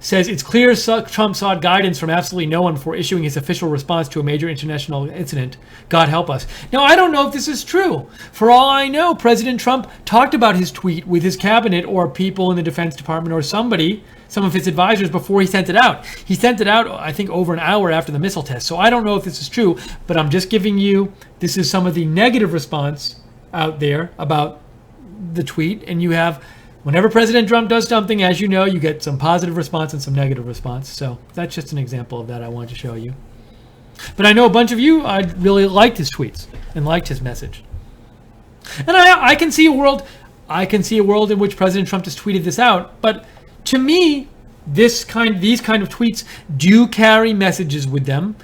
Says it's clear Trump sought guidance from absolutely no one before issuing his official response to a major international incident. God help us. Now, I don't know if this is true. For all I know, President Trump talked about his tweet with his cabinet or people in the Defense Department or somebody, some of his advisors, before he sent it out. He sent it out, I think, over an hour after the missile test. So I don't know if this is true, but I'm just giving you, this is some of the negative response out there about the tweet, and you have, whenever President Trump does something, as you know, you get some positive response and some negative response. So that's just an example of that I wanted to show you. But I know a bunch of you really liked his tweets and liked his message. And I can see a world in which President Trump just tweeted this out. But to me, these kind of tweets do carry messages with them.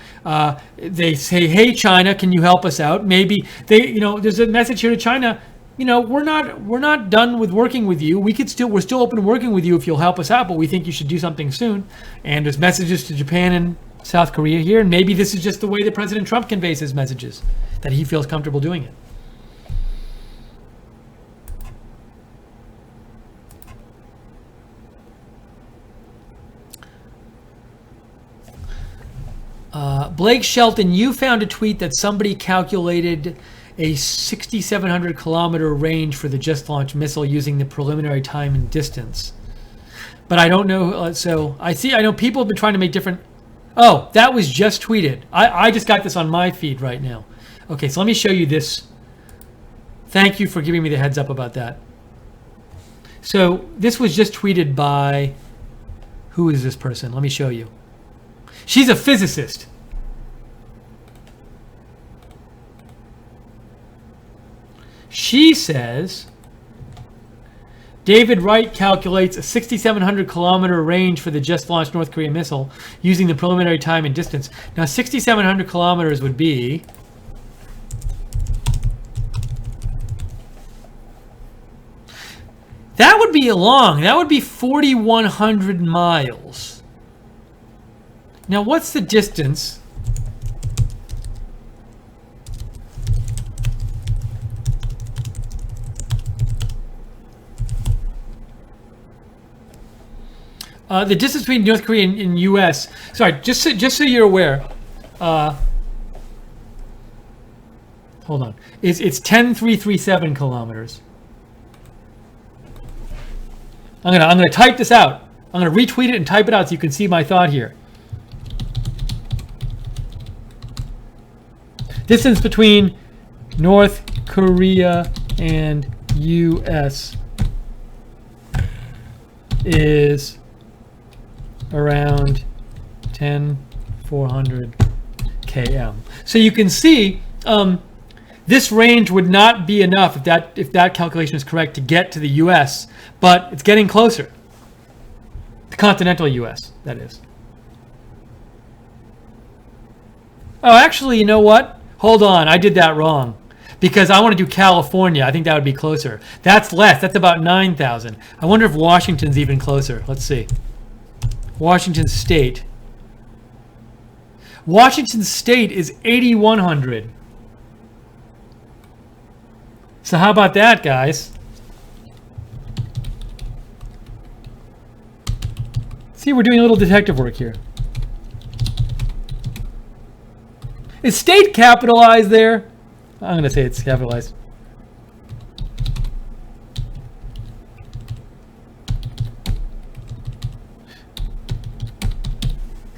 They say, "Hey, China, can you help us out?" Maybe there's a message here to China. We're not done with working with you. We're still open to working with you if you'll help us out, but we think you should do something soon. And there's messages to Japan and South Korea here, and maybe this is just the way that President Trump conveys his messages, that he feels comfortable doing it. Blake Shelton, you found a tweet that somebody calculated a 6,700 kilometer range for the just launched missile using the preliminary time and distance. But I don't know. So I know people have been trying to make different. Oh, that was just tweeted. I just got this on my feed right now. Okay, so let me show you this. Thank you for giving me the heads up about that. So this was just tweeted by, who is this person? Let me show you. She's a physicist. She says, David Wright calculates a 6,700 kilometer range for the just launched North Korean missile using the preliminary time and distance. Now, 6,700 kilometers would be, that would be long. That would be 4,100 miles. Now, what's the distance? The distance between North Korea and U.S. Sorry, just so you're aware. Hold on. It's 10,337 kilometers. I'm gonna type this out. I'm gonna retweet it and type it out so you can see my thought here. Distance between North Korea and U.S. is around 10,400 km. So you can see this range would not be enough if that calculation is correct to get to the U.S., but it's getting closer. The continental U.S., that is. Oh, actually, you know what? Hold on, I did that wrong. Because I want to do California. I think that would be closer. That's less. That's about 9,000. I wonder if Washington's even closer. Let's see. Washington State. Washington State is 8,100. So how about that, guys? See, we're doing a little detective work here. Is state capitalized there? I'm going to say it's capitalized.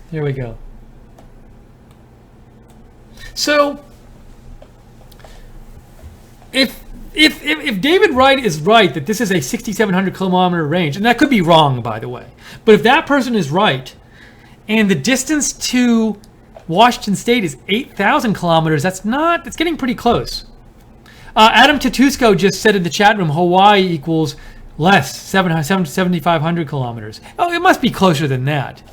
Here we go. So if David Wright is right that this is a 6,700 kilometer range, and that could be wrong, by the way, but if that person is right, and the distance to Washington State is 8,000 kilometers, that's getting pretty close. Adam Tatusko just said in the chat room, Hawaii equals less, 7,500 kilometers. Oh, it must be closer than that.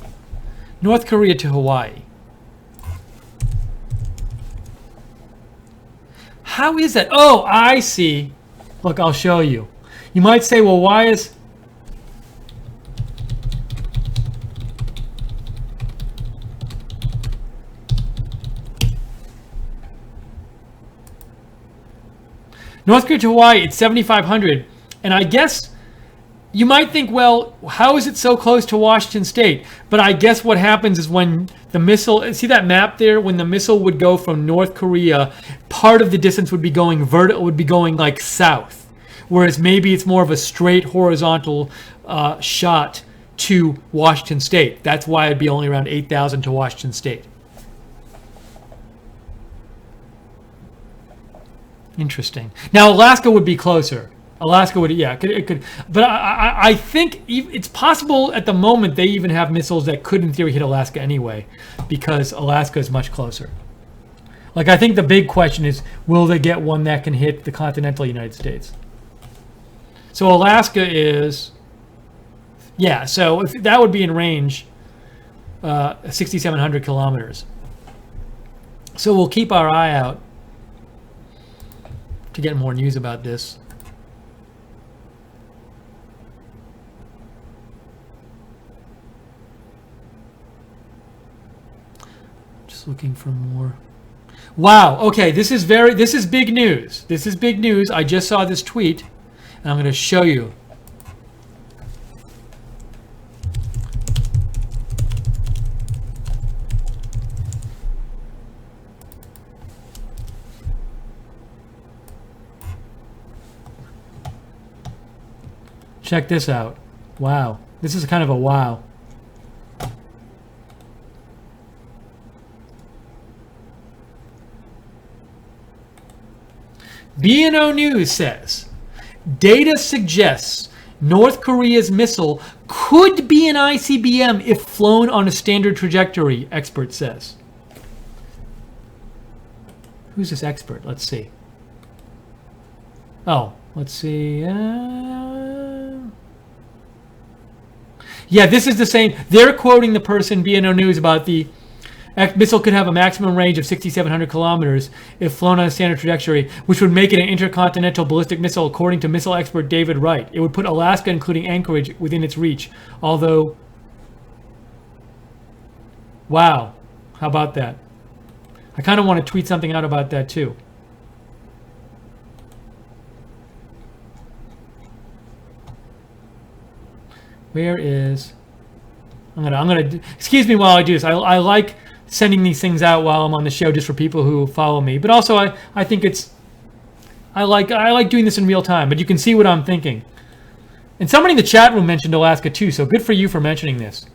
North Korea to Hawaii. How is that? Oh, I see. Look, I'll show you. You might say, well, why is... North Korea to Hawaii, it's 7,500. And I guess you might think, well, how is it so close to Washington State? But I guess what happens is when the missile, see that map there? When the missile would go from North Korea, part of the distance would be going vertical, would be going like south. Whereas maybe it's more of a straight horizontal shot to Washington State. That's why it'd be only around 8,000 to Washington State. Interesting. Now Alaska would be closer. Alaska would, yeah, it could. But I think it's possible at the moment they even have missiles that could, in theory, hit Alaska anyway, because Alaska is much closer. Like, I think the big question is, will they get one that can hit the continental United States? So Alaska is, yeah. So if that would be in range, 6,700 kilometers. So we'll keep our eye out to get more news about this. Just looking for more. Wow. Okay, this is big news. This is big news. I just saw this tweet, and I'm going to show you. Check this out. Wow. This is kind of a wow. B&O News says, data suggests North Korea's missile could be an ICBM if flown on a standard trajectory, expert says. Who's this expert? Let's see. Oh, let's see. Yeah, this is the same. They're quoting the person, B&O News, about the missile could have a maximum range of 6,700 kilometers if flown on a standard trajectory, which would make it an intercontinental ballistic missile, according to missile expert David Wright. It would put Alaska, including Anchorage, within its reach. Although, wow, how about that? I kind of want to tweet something out about that too. Where is... I'm gonna excuse me while I do this. I like sending these things out while I'm on the show just for people who follow me. But also I think it's... I like doing this in real time, but you can see what I'm thinking. And somebody in the chat room mentioned Alaska too, so good for you for mentioning this.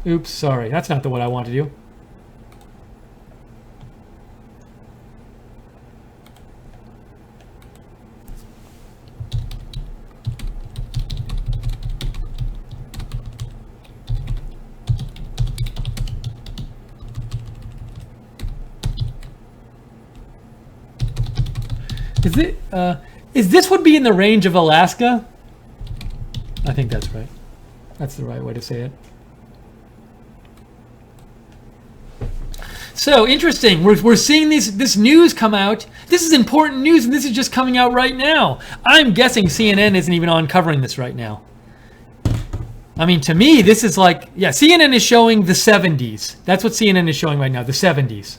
Oops, sorry. That's not the one I want to do. Is this would be in the range of Alaska? I think that's right. That's the right way to say it. So interesting. We're seeing this news come out. This is important news, and this is just coming out right now. I'm guessing CNN isn't even on covering this right now. I mean, to me, this is like, yeah, CNN is showing the 70s. That's what CNN is showing right now, the 70s.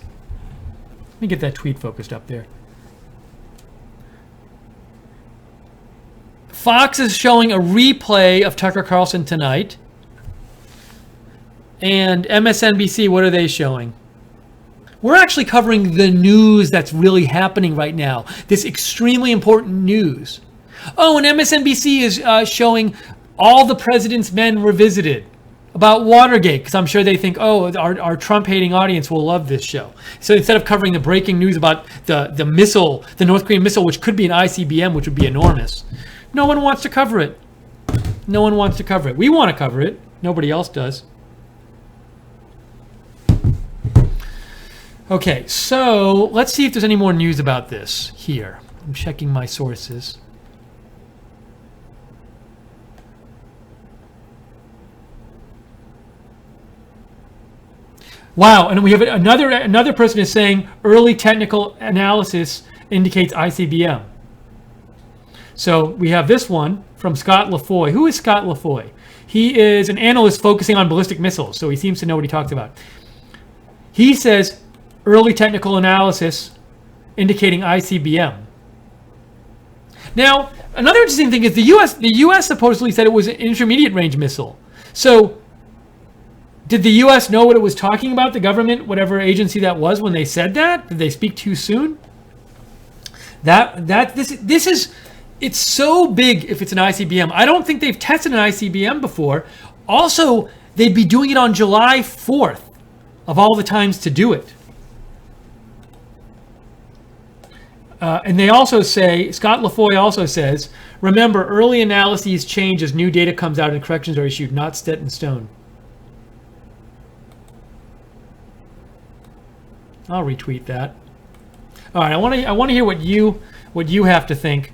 Let me get that tweet focused up there. Fox is showing a replay of Tucker Carlson tonight. And MSNBC, what are they showing? We're actually covering the news that's really happening right now. This extremely important news. Oh, and MSNBC is showing all the president's men were visited. about Watergate, because I'm sure they think, oh, our Trump-hating audience will love this show. So instead of covering the breaking news about the missile, the North Korean missile, which could be an ICBM, which would be enormous, no one wants to cover it. No one wants to cover it. We want to cover it. Nobody else does. Okay, so let's see if there's any more news about this here. I'm checking my sources. Wow, and we have another person is saying early technical analysis indicates ICBM. So we have this one from Scott Lafoy. Who is Scott Lafoy? He is an analyst focusing on ballistic missiles, so he seems to know what he talks about. He says early technical analysis indicating ICBM. Now, another interesting thing is the U.S. supposedly said it was an intermediate range missile. So did the U.S. know what it was talking about, the government, whatever agency that was, when they said that? Did they speak too soon? This is, it's so big if it's an ICBM. I don't think they've tested an ICBM before. Also, they'd be doing it on July 4th of all the times to do it. And they also say, Scott Lafoy also says, remember, early analyses change as new data comes out and corrections are issued, not set in stone. I'll retweet that. All right, I want to hear what you have to think.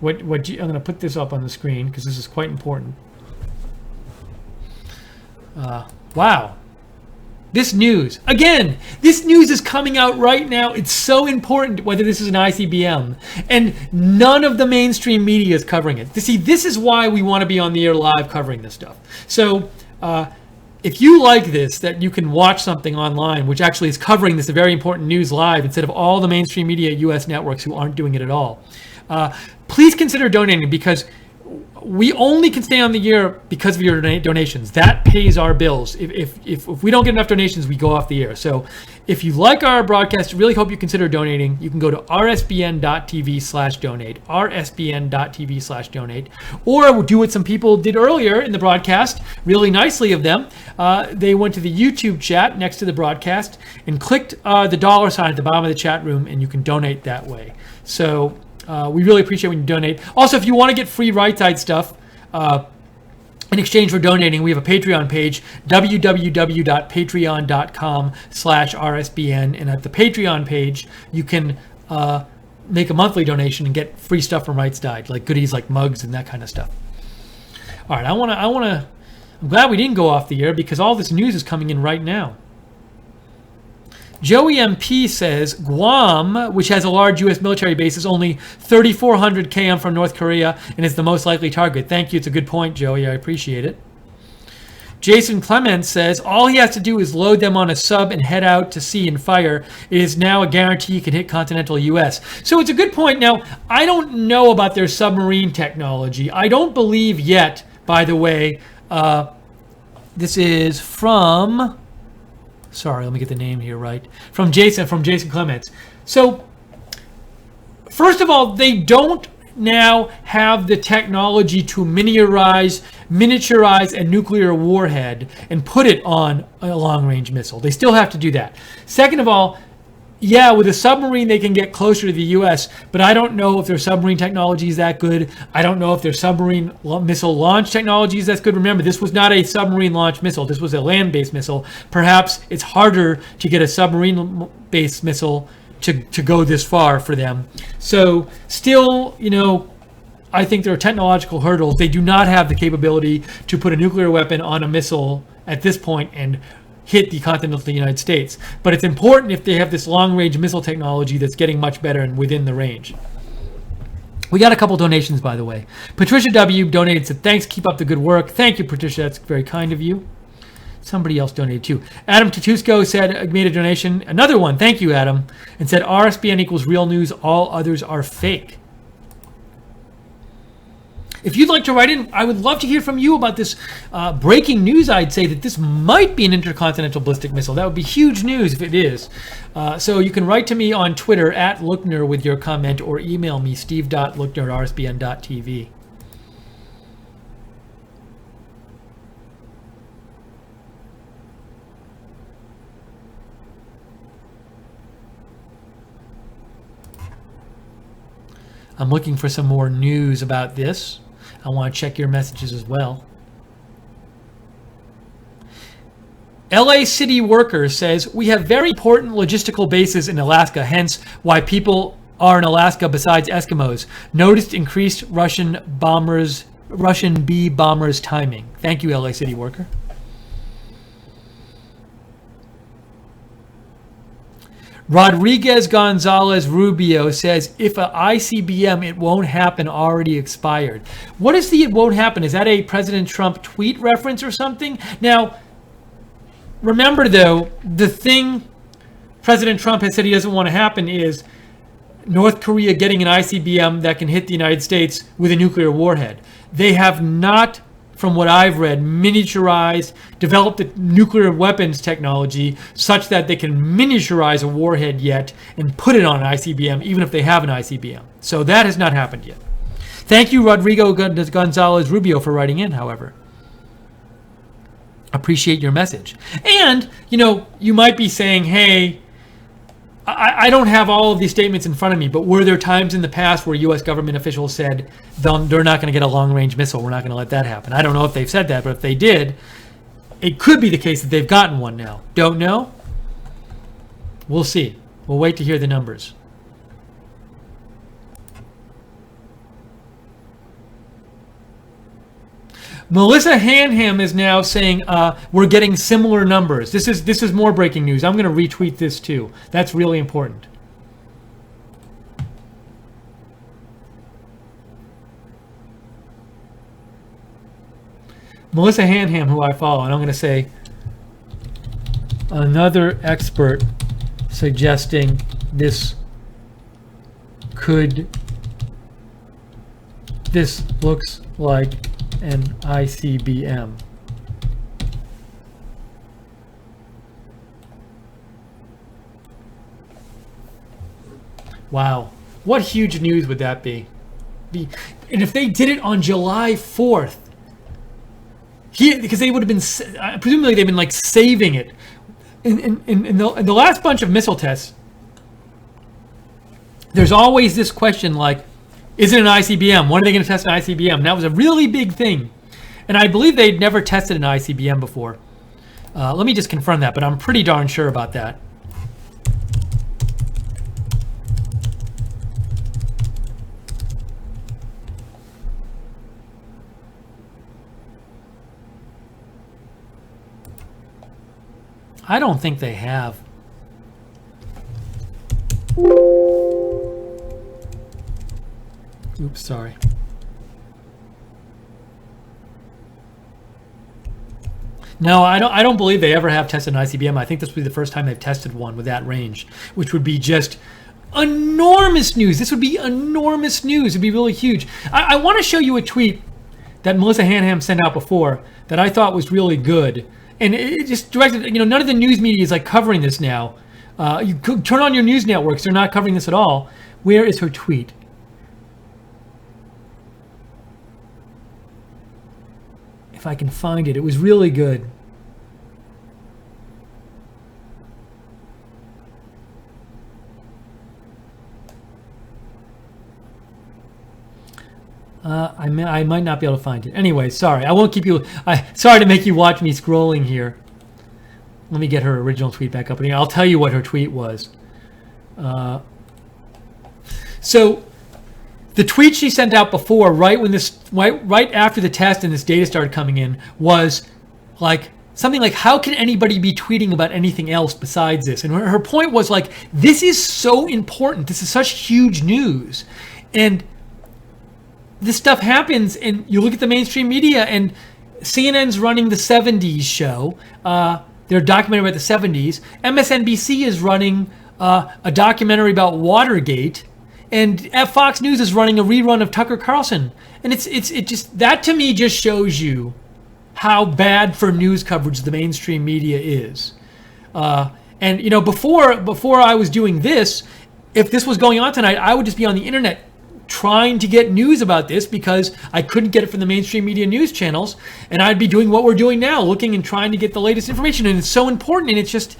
I'm going to put this up on the screen because this is quite important. Wow. This news is coming out right now. It's so important whether this is an ICBM, and none of the mainstream media is covering it. See, this is why we want to be on the air live covering this stuff. So if you like this, that you can watch something online which actually is covering this very important news live instead of all the mainstream media US networks who aren't doing it at all, please consider donating, because we only can stay on the air because of your donations. That pays our bills. If we don't get enough donations, we go off the air. So if you like our broadcast, really hope you consider donating. You can go to rsbn.tv/donate, rsbn.tv/donate, or do what some people did earlier in the broadcast, really nicely of them. They went to the YouTube chat next to the broadcast and clicked the dollar sign at the bottom of the chat room, and you can donate that way. So we really appreciate when you donate. Also, if you want to get free Right Side stuff in exchange for donating, we have a Patreon page, www.patreon.com/rsbn. And at the Patreon page, you can make a monthly donation and get free stuff from Right Side, like goodies like mugs and that kind of stuff. All right, I'm glad we didn't go off the air because all this news is coming in right now. Joey MP says Guam, which has a large U.S. military base, is only 3,400 km from North Korea and is the most likely target. Thank you. It's a good point, Joey. I appreciate it. Jason Clements says all he has to do is load them on a sub and head out to sea and fire. It is now a guarantee he can hit continental U.S. So it's a good point. Now, I don't know about their submarine technology. I don't believe yet, by the way, this is from... Sorry, let me get the name here right. From Jason Clements. So, first of all, they don't now have the technology to miniaturize a nuclear warhead and put it on a long-range missile. They still have to do that. Second of all, yeah, with a submarine, they can get closer to the U.S., but I don't know if their submarine technology is that good. I don't know if their submarine missile launch technology is that good. Remember, this was not a submarine launch missile. This was a land-based missile. Perhaps it's harder to get a submarine-based missile to go this far for them. So still, I think there are technological hurdles. They do not have the capability to put a nuclear weapon on a missile at this point and hit the continental United States. But it's important if they have this long-range missile technology that's getting much better and within the range. We got a couple donations, by the way. Patricia W. donated, said, thanks, keep up the good work. Thank you, Patricia. That's very kind of you. Somebody else donated too. Adam Tatusko said, made a donation. Another one, thank you, Adam, and said, RSBN equals real news. All others are fake. If you'd like to write in, I would love to hear from you about this breaking news. I'd say that this might be an intercontinental ballistic missile. That would be huge news if it is. So you can write to me on Twitter at Lookner with your comment, or email me steve.lookner@rsbn.tv. I'm looking for some more news about this. I want to check your messages as well. LA city worker says, we have very important logistical bases in Alaska, hence why people are in Alaska besides Eskimos. Noticed increased Russian B bombers timing. Thank you, LA city worker. Rodriguez Gonzalez Rubio says, if a ICBM, it won't happen, already expired. What is the it won't happen? Is that a President Trump tweet reference or something? Now, remember though, the thing President Trump has said he doesn't want to happen is North Korea getting an ICBM that can hit the United States with a nuclear warhead. They have not, from what I've read, miniaturized, developed the nuclear weapons technology such that they can miniaturize a warhead yet and put it on an ICBM, even if they have an ICBM. So that has not happened yet. Thank you, Rodrigo Gonzalez Rubio, for writing in, however. Appreciate your message. And, you might be saying, hey, I don't have all of these statements in front of me, but were there times in the past where U.S. government officials said they're not going to get a long-range missile, we're not going to let that happen? I don't know if they've said that, but if they did, it could be the case that they've gotten one now. Don't know? We'll see. We'll wait to hear the numbers. Melissa Hanham is now saying we're getting similar numbers. This is more breaking news. I'm going to retweet this too. That's really important. Melissa Hanham, who I follow, and I'm going to say another expert suggesting this looks like an ICBM. Wow, what huge news would that be? And if they did it on July 4th, because they would have been, presumably they've been like saving it. In the last bunch of missile tests, there's always this question like, is it an ICBM? When are they going to test an ICBM? And that was a really big thing. And I believe they'd never tested an ICBM before. Let me just confirm that, but I'm pretty darn sure about that. I don't think they have. Oops, sorry. No, I don't believe they ever have tested an ICBM. I think this would be the first time they've tested one with that range, which would be just enormous news. This would be enormous news. It'd be really huge. I want to show you a tweet that Melissa Hanham sent out before that I thought was really good. And it just directed, none of the news media is like covering this now. You could turn on your news networks. They're not covering this at all. Where is her tweet? If I can find it. It was really good. I might not be able to find it. Anyway, sorry. I won't keep you. Sorry to make you watch me scrolling here. Let me get her original tweet back up. And I'll tell you what her tweet was. So the tweet she sent out before, right after the test and this data started coming in, was like something like, how can anybody be tweeting about anything else besides this? And her point was like, this is so important. This is such huge news. And this stuff happens, and you look at the mainstream media, and CNN's running the 70s show. They're documentary about the 70s. MSNBC is running a documentary about Watergate. And Fox News is running a rerun of Tucker Carlson. And it just, that to me just shows you how bad for news coverage the mainstream media is. And before I was doing this, if this was going on tonight, I would just be on the internet trying to get news about this because I couldn't get it from the mainstream media news channels, and I'd be doing what we're doing now, looking and trying to get the latest information. And it's so important, and it's just,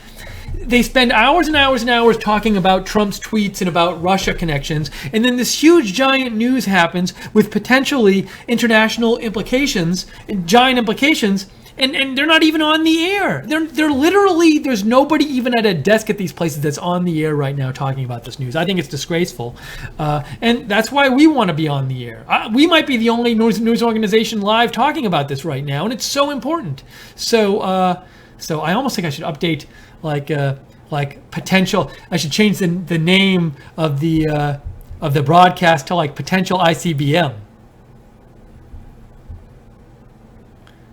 they spend hours and hours and hours talking about Trump's tweets and about Russia connections, and then this huge giant news happens with potentially international implications and giant implications, and they're not even on the air. They're literally, there's nobody even at a desk at these places that's on the air right now talking about this news. I think it's disgraceful, and that's why we want to be on the air. We might be the only news organization live talking about this right now, and it's so important. So I almost think I should update like potential. I should change the name of the broadcast to like potential ICBM.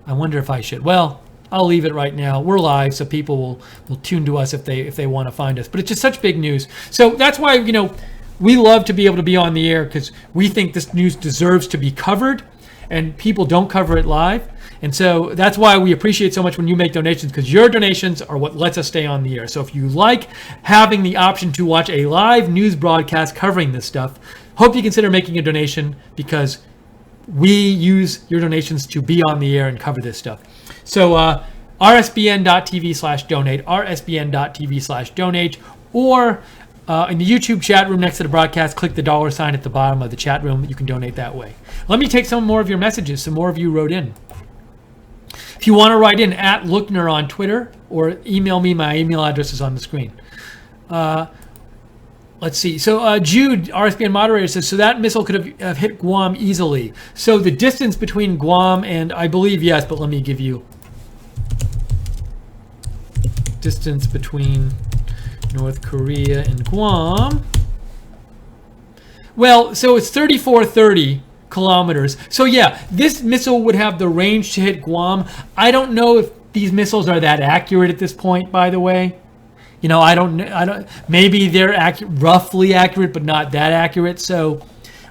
I wonder if I should. Well, I'll leave it right now. We're live, so people will tune to us if they want to find us. But it's just such big news. So that's why, we love to be able to be on the air, because we think this news deserves to be covered, and people don't cover it live. And so that's why we appreciate so much when you make donations, because your donations are what lets us stay on the air. So if you like having the option to watch a live news broadcast covering this stuff, hope you consider making a donation, because we use your donations to be on the air and cover this stuff. So rsbn.tv/donate, rsbn.tv/donate, or in the YouTube chat room next to the broadcast, click the $sign at the bottom of the chat room. You can donate that way. Let me take some more of your messages. Some more of you wrote in. If you want to write in, at Lookner on Twitter, or email me. My email address is on the screen. Let's see. So Jude, RSBN moderator, says, so that missile could have hit Guam easily. So the distance between Guam and, I believe, yes, but let me give you distance between North Korea and Guam. Well, so it's 3430 kilometers. So yeah, this missile would have the range to hit Guam. I don't know if these missiles are that accurate at this point, by the way. I don't. Maybe they're roughly accurate, but not that accurate. So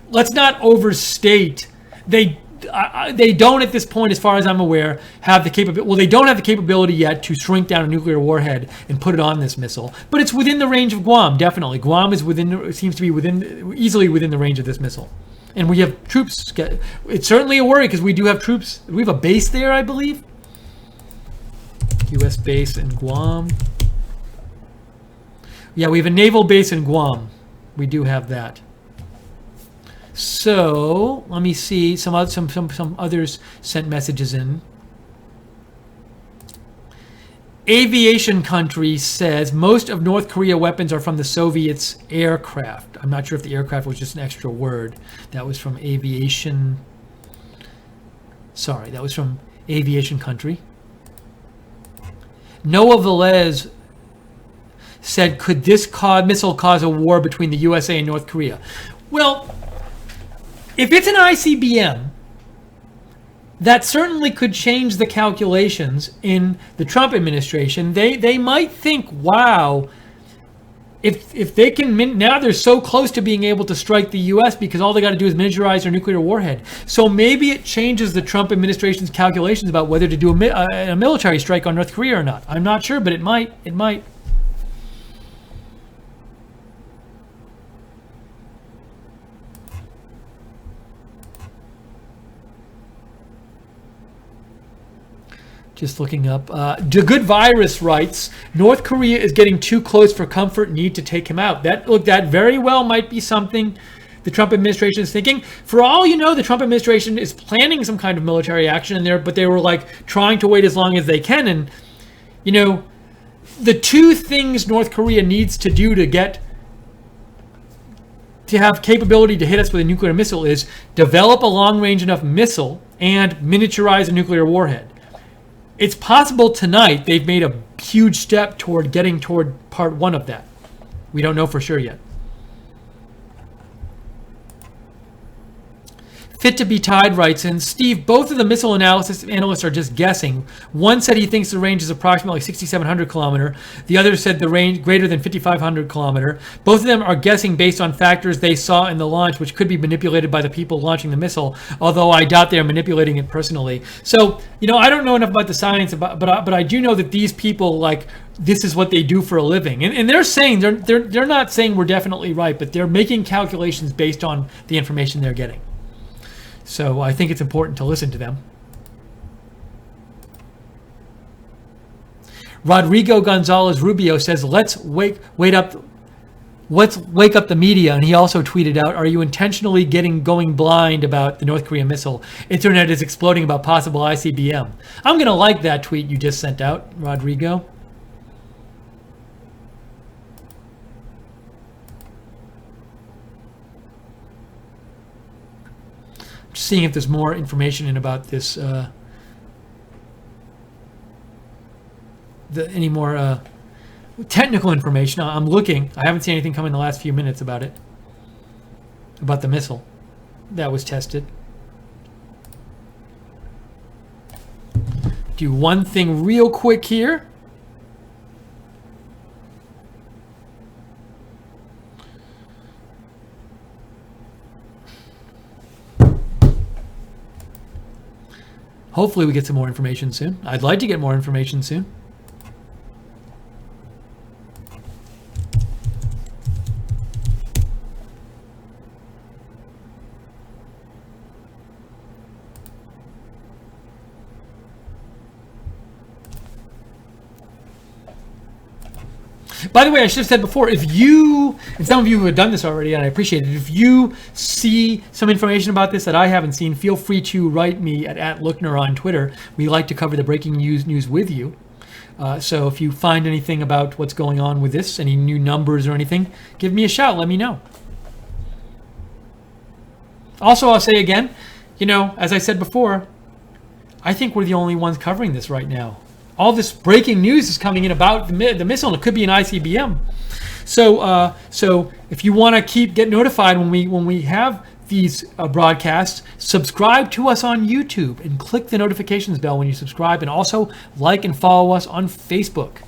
let's not overstate. They don't at this point, as far as I'm aware, have the capability. Well, they don't have the capability yet to shrink down a nuclear warhead and put it on this missile. But it's within the range of Guam. Definitely, Guam is seems to be easily within the range of this missile. And we have troops. It's certainly a worry, because we do have troops. We have a base there, I believe. U.S. base in Guam. Yeah, we have a naval base in Guam. We do have that. So let me see. Some others sent messages in. Aviation Country says most of North Korea weapons are from the Soviets' aircraft. I'm not sure if the aircraft was just an extra word. That was from Aviation. Sorry, that was from Aviation Country. Noah Velez said, could this missile cause a war between the USA and North Korea? Well, if it's an ICBM, that certainly could change the calculations in the Trump administration. They might think, wow, if they can, now they're so close to being able to strike the US because all they got to do is miniaturize their nuclear warhead. So maybe it changes the Trump administration's calculations about whether to do a military strike on North Korea or not. I'm not sure, but it might. It might. Just looking up. The Good Virus writes, North Korea is getting too close for comfort. Need to take him out. That very well might be something the Trump administration is thinking. For all you know, the Trump administration is planning some kind of military action in there, but they were like trying to wait as long as they can. And, the two things North Korea needs to do to have capability to hit us with a nuclear missile is develop a long-range enough missile and miniaturize a nuclear warhead. It's possible tonight they've made a huge step toward getting toward part one of that. We don't know for sure yet. Fit to be Tied writes in, Steve, both of the missile analysts are just guessing. One said he thinks the range is approximately 6,700 kilometer. The other said the range greater than 5,500 kilometer. Both of them are guessing based on factors they saw in the launch, which could be manipulated by the people launching the missile, although I doubt they're manipulating it personally. So, I don't know enough about the science, but I do know that these people, this is what they do for a living. And they're saying, they're not saying we're definitely right, but they're making calculations based on the information they're getting. So I think it's important to listen to them. Rodrigo Gonzalez Rubio says, let's wake up the media. And he also tweeted out, are you intentionally going blind about the North Korean missile? Internet is exploding about possible ICBM. I'm going to like that tweet you just sent out, Rodrigo. Just seeing if there's more information in about this, any more technical information. I'm looking. I haven't seen anything come in the last few minutes about it, about the missile that was tested. Do one thing real quick here. Hopefully we get some more information soon. I'd like to get more information soon. By the way, I should have said before, if you, and some of you who have done this already, and I appreciate it, if you see some information about this that I haven't seen, feel free to write me at Lookner on Twitter. We like to cover the breaking news with you. So if you find anything about what's going on with this, any new numbers or anything, give me a shout. Let me know. Also, I'll say again, as I said before, I think we're the only ones covering this right now. All this breaking news is coming in about the missile, and it could be an ICBM. So if you want to get notified when we have these broadcasts, subscribe to us on YouTube and click the notifications bell when you subscribe, and also like and follow us on Facebook.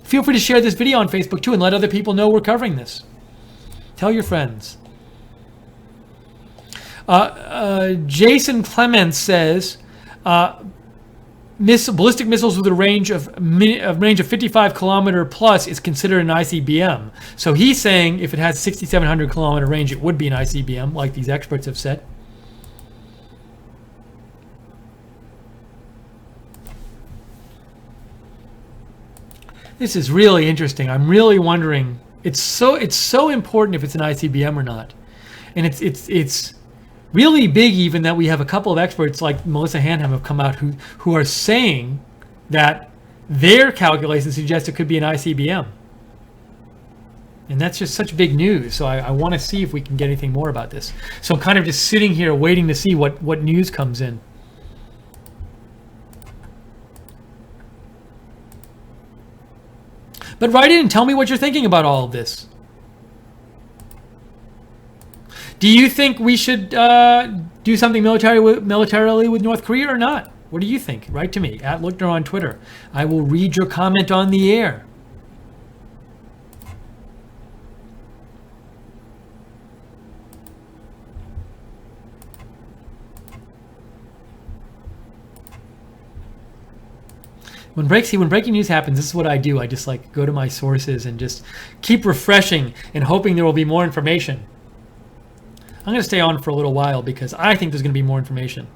Feel free to share this video on Facebook too and let other people know we're covering this. Tell your friends. Jason Clements says, ballistic missiles with a range of 55 kilometer plus is considered an ICBM. So he's saying if it has 6,700 kilometer range, it would be an ICBM, like these experts have said. This is really interesting. I'm really wondering. It's so important if it's an ICBM or not, and it's really big even that we have a couple of experts like Melissa Hanham have come out who are saying that their calculations suggest it could be an ICBM. And that's just such big news. So I want to see if we can get anything more about this. So I'm kind of just sitting here waiting to see what news comes in. But write in and tell me what you're thinking about all of this. Do you think we should do something militarily with North Korea or not? What do you think? Write to me at Lookner on Twitter. I will read your comment on the air. When breaking news happens, this is what I do. I just go to my sources and just keep refreshing and hoping there will be more information. I'm going to stay on for a little while because I think there's going to be more information.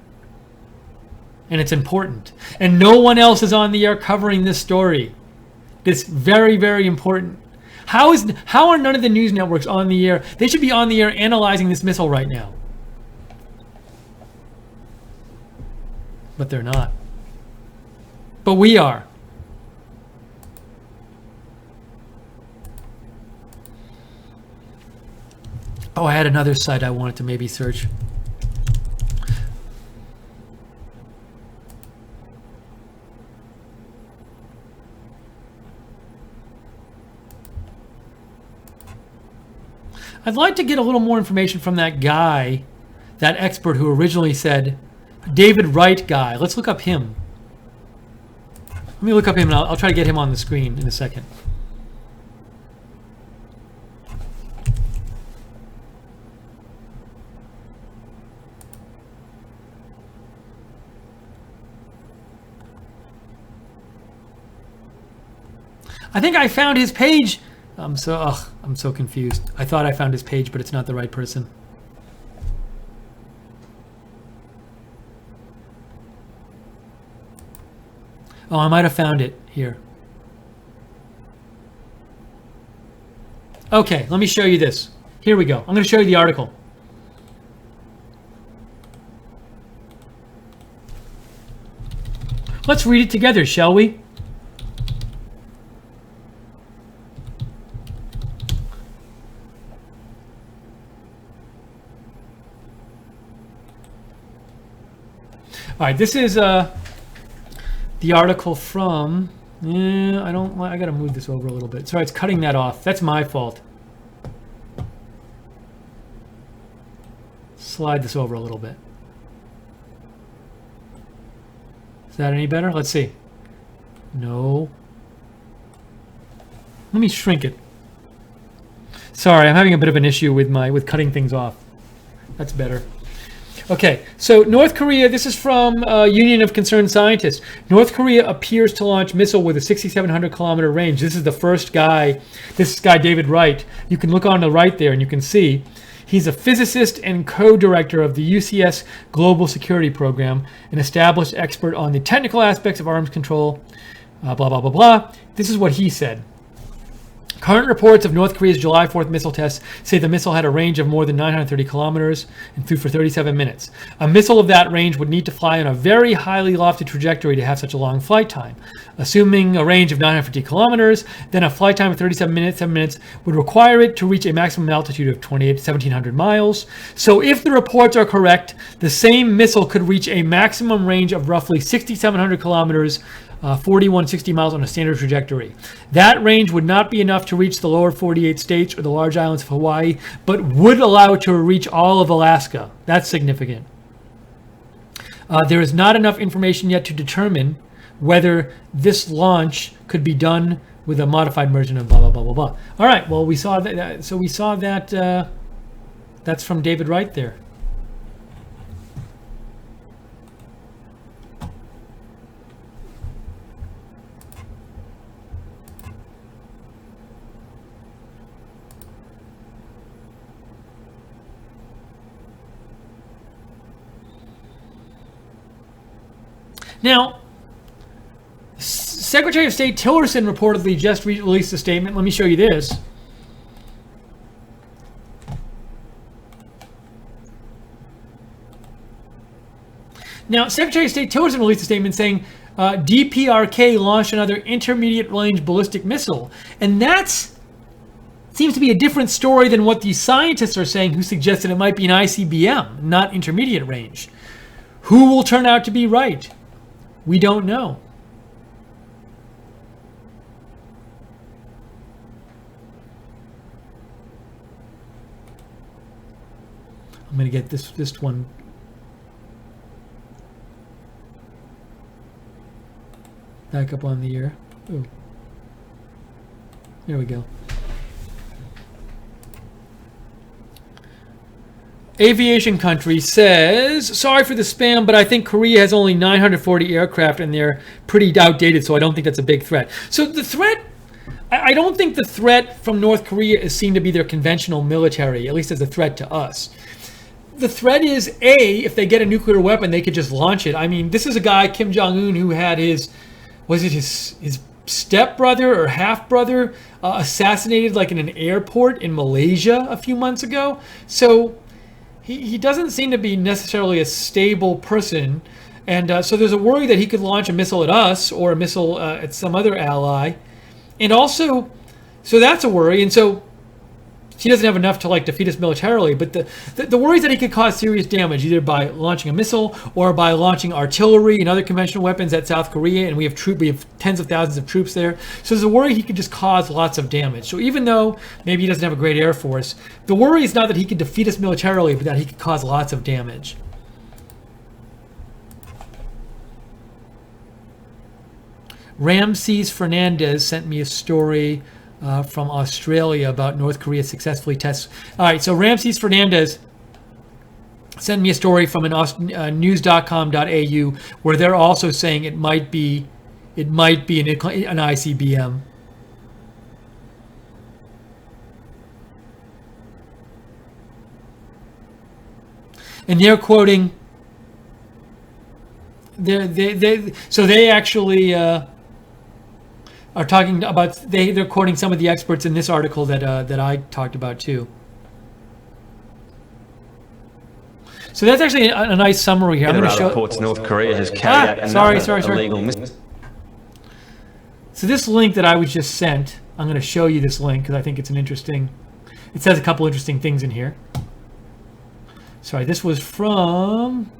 And it's important. And no one else is on the air covering this story. It's very, very important. How are none of the news networks on the air? They should be on the air analyzing this missile right now. But they're not. But we are. Oh, I had another site I wanted to maybe search. I'd like to get a little more information from that guy, that expert who originally said, David Wright guy. Let's look up him. Let me look up him and I'll try to get him on the screen in a second. I think I found his page. I'm so confused. I thought I found his page, but it's not the right person. Oh, I might have found it here. Okay, let me show you this. Here we go. I'm going to show you the article. Let's read it together, shall we? All right, this is the article from. I gotta move this over a little bit. Sorry, it's cutting that off. That's my fault. Slide this over a little bit. Is that any better? Let's see. No. Let me shrink it. Sorry, I'm having a bit of an issue with cutting things off. That's better. Okay, so North Korea, this is from Union of Concerned Scientists. North Korea appears to launch missile with a 6,700 kilometer range. This is the first guy, this guy David Wright. You can look on the right there and you can see he's a physicist and co-director of the UCS Global Security Program, an established expert on the technical aspects of arms control, blah, blah, blah, blah. This is what he said. Current reports of North Korea's July 4th missile tests say the missile had a range of more than 930 kilometers and flew for 37 minutes. A missile of that range would need to fly on a very highly lofted trajectory to have such a long flight time. Assuming a range of 950 kilometers, then a flight time of 37 minutes, 7 minutes would require it to reach a maximum altitude of 1,700 miles. So if the reports are correct, the same missile could reach a maximum range of roughly 6,700 kilometers, 4,160 miles on a standard trajectory. That range would not be enough to reach the lower 48 states or the large islands of Hawaii, but would allow it to reach all of Alaska. That's significant. There is not enough information yet to determine whether this launch could be done with a modified version of blah, blah, blah, blah, blah. All right, well, we saw that. So we saw that. That's from David Wright there. Now, Secretary of State Tillerson reportedly just released a statement. Let me show you this. Now, Secretary of State Tillerson released a statement saying DPRK launched another intermediate-range ballistic missile. And that seems to be a different story than what these scientists are saying, who suggested it might be an ICBM, not intermediate range. Who will turn out to be right? We don't know. I'm going to get this one back up on the air. Oh, there we go. Aviation Country says, sorry for the spam, but I think Korea has only 940 aircraft and they're pretty outdated, so I don't think that's a big threat. So the threat, I don't think the threat from North Korea is seen to be their conventional military, at least as a threat to us. The threat is, A, if they get a nuclear weapon, they could just launch it. I mean, this is a guy, Kim Jong-un, who had his stepbrother or half-brother assassinated like in an airport in Malaysia a few months ago. So he doesn't seem to be necessarily a stable person. And so there's a worry that he could launch a missile at us or a missile at some other ally. And also, so that's a worry. And so he doesn't have enough to like defeat us militarily, but the worry is that he could cause serious damage either by launching a missile or by launching artillery and other conventional weapons at South Korea, and we have tens of thousands of troops there. So there's a worry he could just cause lots of damage. So even though maybe he doesn't have a great air force, the worry is not that he could defeat us militarily, but that he could cause lots of damage. Ramses Fernandez sent me a story from Australia about North Korea successfully tests. All right, so Ramses Fernandez sent me a story from news.com.au where they're also saying it might be an ICBM. And they're quoting they actually are talking about, they're quoting some of the experts in this article that I talked about too. So that's actually a nice summary here. I'm going to show. Reports North Korea has carried out sorry. illegal. So this link that I was just sent, I'm going to show you this link because I think it's an interesting. It says a couple interesting things in here. Sorry, this was from.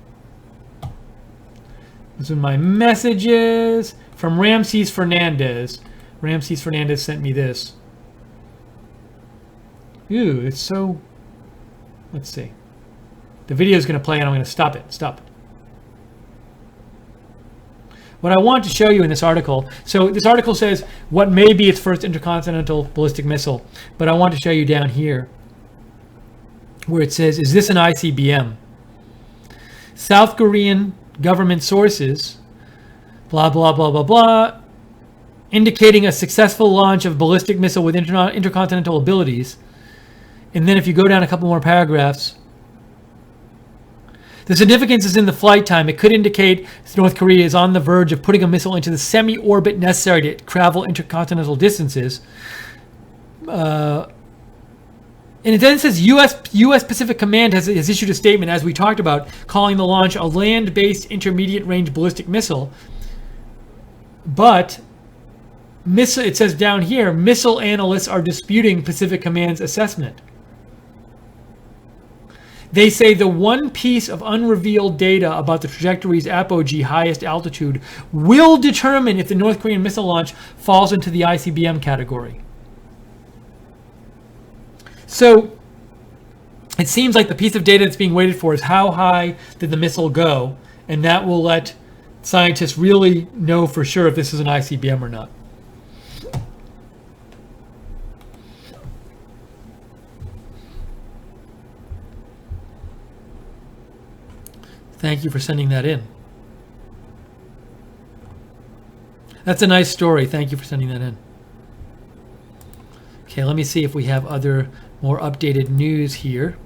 This is my messages from Ramses Fernandez. Ramses Fernandez sent me this. Ooh, it's so. Let's see. The video is going to play and I'm going to stop it. Stop. What I want to show you in this article, so this article says what may be its first intercontinental ballistic missile, but I want to show you down here where it says, is this an ICBM? South Korean government sources, blah, blah, blah, blah, blah, indicating a successful launch of ballistic missile with intercontinental abilities. And then if you go down a couple more paragraphs, the significance is in the flight time. It could indicate North Korea is on the verge of putting a missile into the semi-orbit necessary to travel intercontinental distances. And it then says U.S. Pacific Command has issued a statement, as we talked about, calling the launch a land-based intermediate-range ballistic missile. But it says down here, missile analysts are disputing Pacific Command's assessment. They say the one piece of unrevealed data about the trajectory's apogee highest altitude will determine if the North Korean missile launch falls into the ICBM category. So it seems like the piece of data that's being waited for is how high did the missile go, and that will let scientists really know for sure if this is an ICBM or not. Thank you for sending that in. That's a nice story. Thank you for sending that in. Okay, let me see if we have other more updated news here.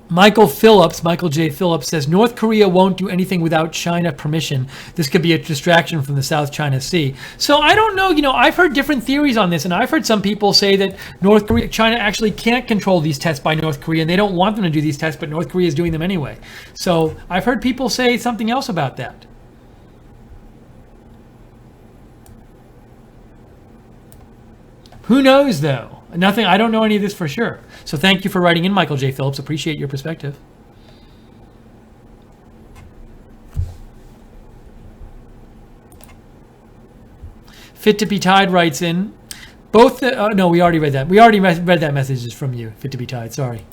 Michael J. Phillips says, North Korea won't do anything without China permission. This could be a distraction from the South China Sea. So I don't know, I've heard different theories on this, and I've heard some people say that China actually can't control these tests by North Korea, and they don't want them to do these tests, but North Korea is doing them anyway. So I've heard people say something else about that. Who knows, though? Nothing. I don't know any of this for sure. So thank you for writing in, Michael J. Phillips. Appreciate your perspective. Fit to be Tied writes in. Both. No, we already read that. We already read that message from you. Fit to be Tied. Sorry.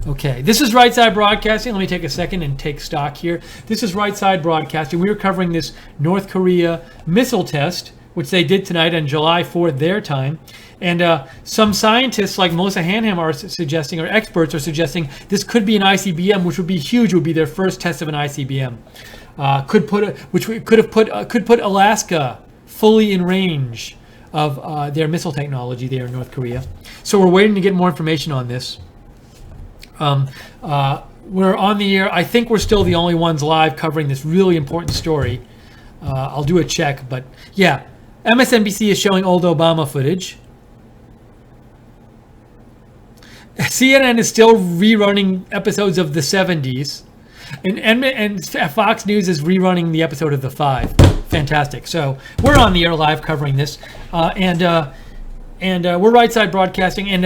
Okay, this is Right Side Broadcasting. Let me take a second and take stock here. This is Right Side Broadcasting. We are covering this North Korea missile test, which they did tonight on July 4th their time. And some scientists like Melissa Hanham are suggesting, or experts are suggesting, this could be an ICBM, which would be huge. Would be their first test of an ICBM. Could put Alaska fully in range of their missile technology there in North Korea. So we're waiting to get more information on this. We're on the air. I think we're still the only ones live covering this really important story. I'll do a check, but yeah, MSNBC is showing old Obama footage. CNN is still rerunning episodes of the 70s, and Fox News is rerunning the episode of the 5. Fantastic. So we're on the air live covering this, and we're Right Side Broadcasting, and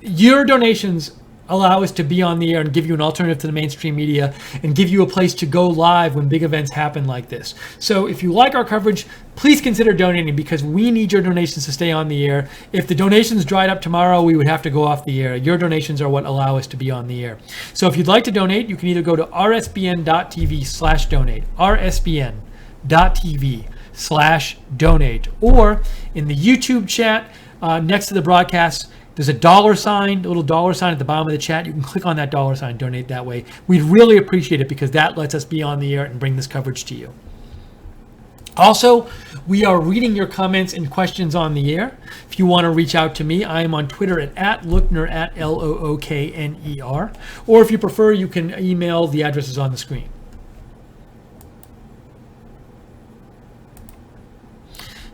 your donations allow us to be on the air and give you an alternative to the mainstream media and give you a place to go live when big events happen like this. So if you like our coverage, please consider donating, because we need your donations to stay on the air. If the donations dried up tomorrow, we would have to go off the air. Your donations are what allow us to be on the air. So if you'd like to donate, you can either go to rsbn.tv/donate, rsbn.tv/donate, or in the YouTube chat next to the broadcast, There's a dollar sign, a little dollar sign at the bottom of the chat. You can click on that dollar sign and donate that way. We'd really appreciate it because that lets us be on the air and bring this coverage to you. Also, we are reading your comments and questions on the air. If you want to reach out to me, I am on Twitter at Lookner, at Lookner. Or if you prefer, you can email. The address is on the screen.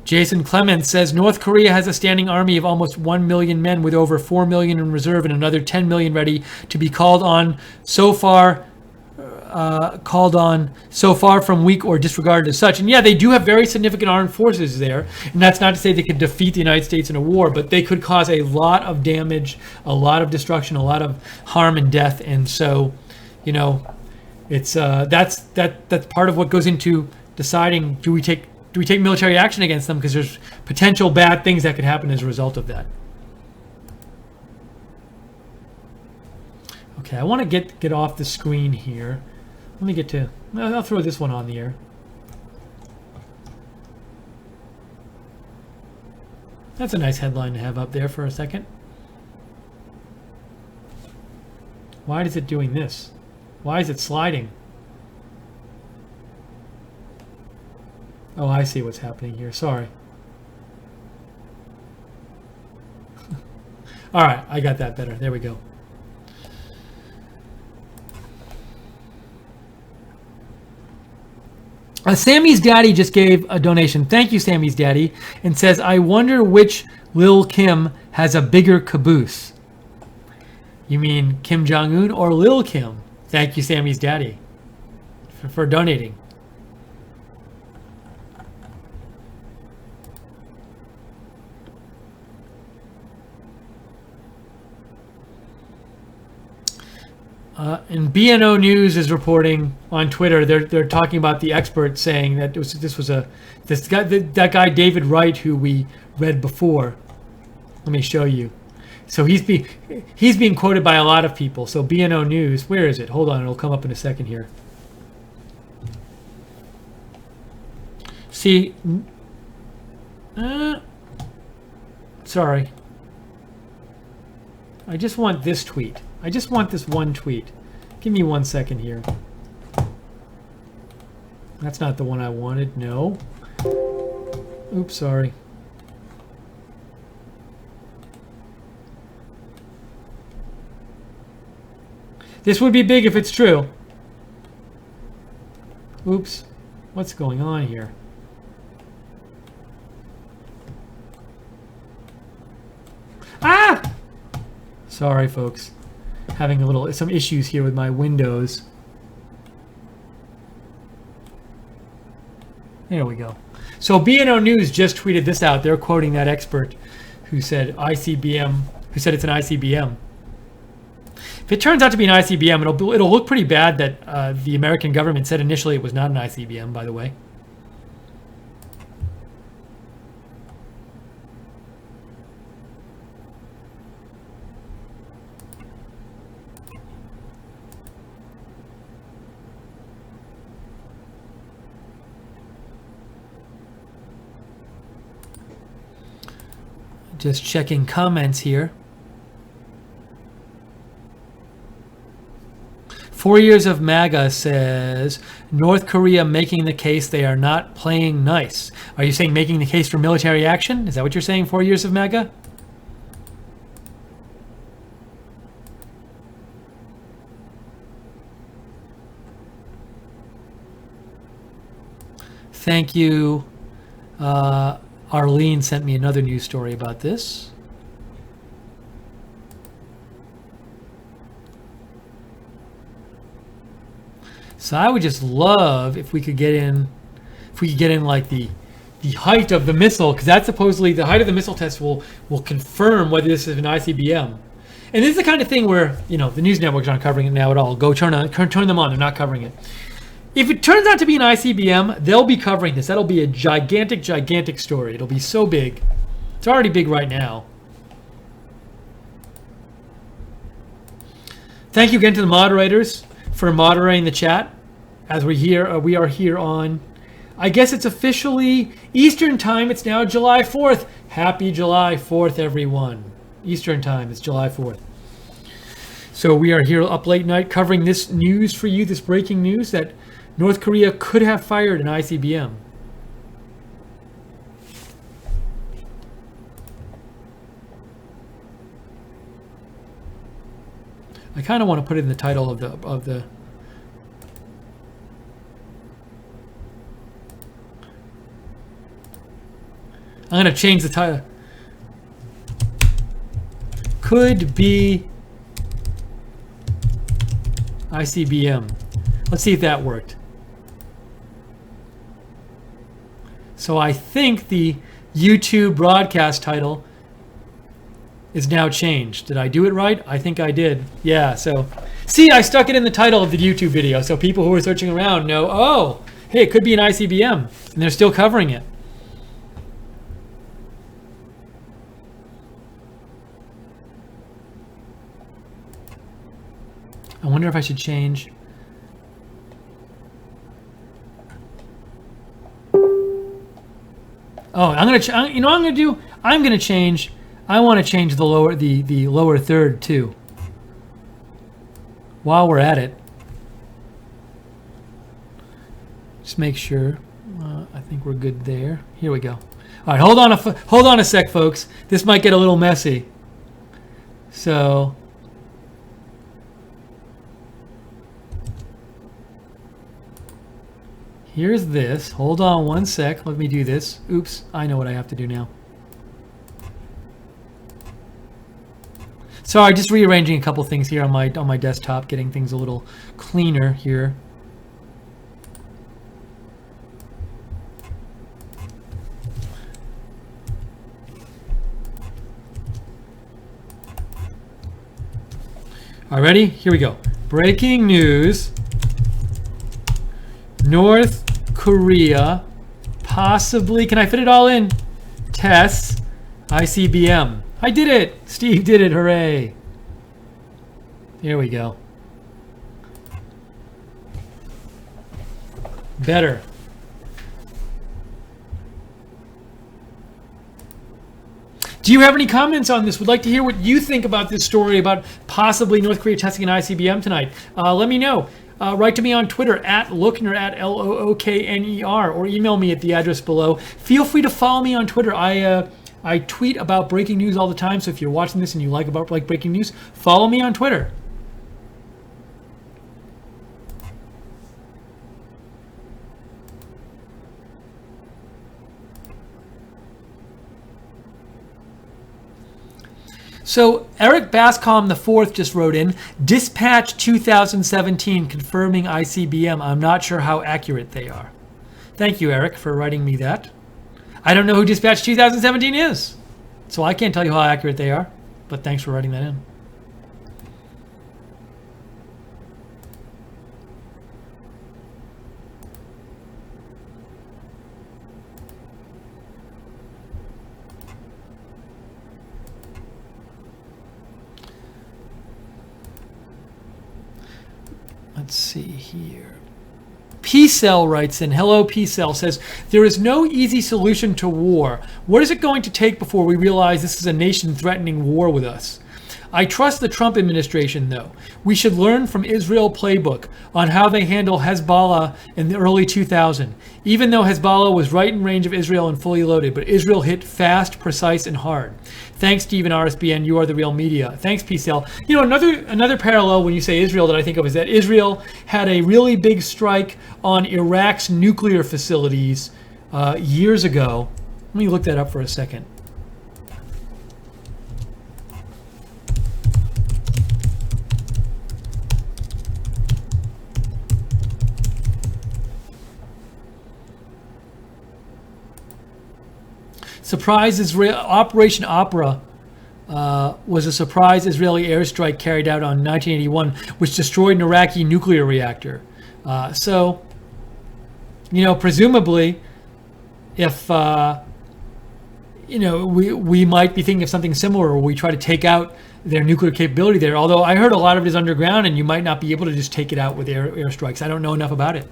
Jason Clements says North Korea has a standing army of almost 1 million men with over 4 million in reserve and another 10 million ready to be called on so far from weak or disregarded as such. And yeah, they do have very significant armed forces there. And that's not to say they could defeat the United States in a war, but they could cause a lot of damage, a lot of destruction, a lot of harm and death. And so, you know, it's that's part of what goes into deciding, do we take military action against them, because there's potential bad things that could happen as a result of that. Okay, I want to get off the screen here. Let me get to, I'll throw this one on the air. That's a nice headline to have up there for a second. Why is it doing this? Why is it sliding? Oh, I see what's happening here. Sorry. All right, I got that better. There we go. Sammy's daddy just gave a donation. Thank you, Sammy's daddy, and says, I wonder which Lil Kim has a bigger caboose. You mean Kim Jong-un or Lil Kim? Thank you, Sammy's daddy, for donating. And BNO News is reporting on Twitter. They're talking about the expert saying that that guy David Wright, who we read before. Let me show you. So he's being quoted by a lot of people. So BNO News, where is it? Hold on, it'll come up in a second here. See, sorry. I just want this tweet. I just want this one tweet. Give me 1 second here. That's not the one I wanted. No. Oops, sorry. This would be big if it's true. Oops. What's going on here? Ah! Sorry, folks. Having some issues here with my Windows. There we go. So BNO News just tweeted this out. They're quoting that expert who said ICBM, who said it's an ICBM. If it turns out to be an ICBM, it'll look pretty bad that the American government said initially it was not an ICBM, by the way. Just checking comments here. 4 years of MAGA says, North Korea making the case they are not playing nice. Are you saying making the case for military action? Is that what you're saying, 4 years of MAGA? Thank you. Arlene sent me another news story about this. So I would just love if we could get in like the height of the missile, because that's supposedly the height of the missile test will confirm whether this is an ICBM. And this is the kind of thing where, you know, the news networks aren't covering it now at all. Go turn them on, they're not covering it. If it turns out to be an ICBM, they'll be covering this. That'll be a gigantic, gigantic story. It'll be so big. It's already big right now. Thank you again to the moderators for moderating the chat. As we are here on, I guess it's officially Eastern time. It's now July 4th. Happy July 4th, everyone. Eastern time. It's July 4th. So we are here up late night covering this news for you, this breaking news that North Korea could have fired an ICBM. I kind of want to put it in the title of the I'm going to change the title. Could be ICBM. Let's see if that worked. So I think the YouTube broadcast title is now changed. Did I do it right? I think I did. Yeah, so see, I stuck it in the title of the YouTube video so people who are searching around know, oh, hey, it could be an ICBM, and they're still covering it. I wonder if I should change. Oh, I'm gonna. You know what I'm gonna do? I'm gonna change. I want to change the lower third too. While we're at it, just make sure. I think we're good there. Here we go. All right, hold on a sec, folks. This might get a little messy. So. Here's this. Hold on one sec. Let me do this. Oops, I know what I have to do now. Sorry, just rearranging a couple things here on my desktop, getting things a little cleaner here. All right, ready? Here we go. Breaking news. North Korea possibly, can I fit it all in? Tests ICBM. I did it. Steve did it. Hooray. Here we go. Better. Do you have any comments on this? Would like to hear what you think about this story about possibly North Korea testing an ICBM tonight. Let me know. Write to me on Twitter at Lookner at Lookner, or email me at the address below. Feel free to follow me on Twitter. I tweet about breaking news all the time, so if you're watching this and you like breaking news, follow me on Twitter. So Eric Bascom IV just wrote in, Dispatch 2017 confirming ICBM. I'm not sure how accurate they are. Thank you, Eric, for writing me that. I don't know who Dispatch 2017 is, so I can't tell you how accurate they are, but thanks for writing that in. Let's see here. P-Cell writes in, hello P-Cell, says, there is no easy solution to war. What is it going to take before we realize this is a nation threatening war with us? I trust the Trump administration, though. We should learn from Israel playbook on how they handle Hezbollah in the early 2000s. Even though Hezbollah was right in range of Israel and fully loaded, but Israel hit fast, precise, and hard. Thanks, Stephen RSBN. You are the real media. Thanks, PCL. You know, another parallel when you say Israel that I think of is that Israel had a really big strike on Iraq's nuclear facilities years ago. Let me look that up for a second. Surprise Israel Operation Opera was a surprise Israeli airstrike carried out on 1981, which destroyed an Iraqi nuclear reactor. So, you know, presumably, if you know, we might be thinking of something similar, where we try to take out their nuclear capability there. Although I heard a lot of it is underground, and you might not be able to just take it out with airstrikes. I don't know enough about it.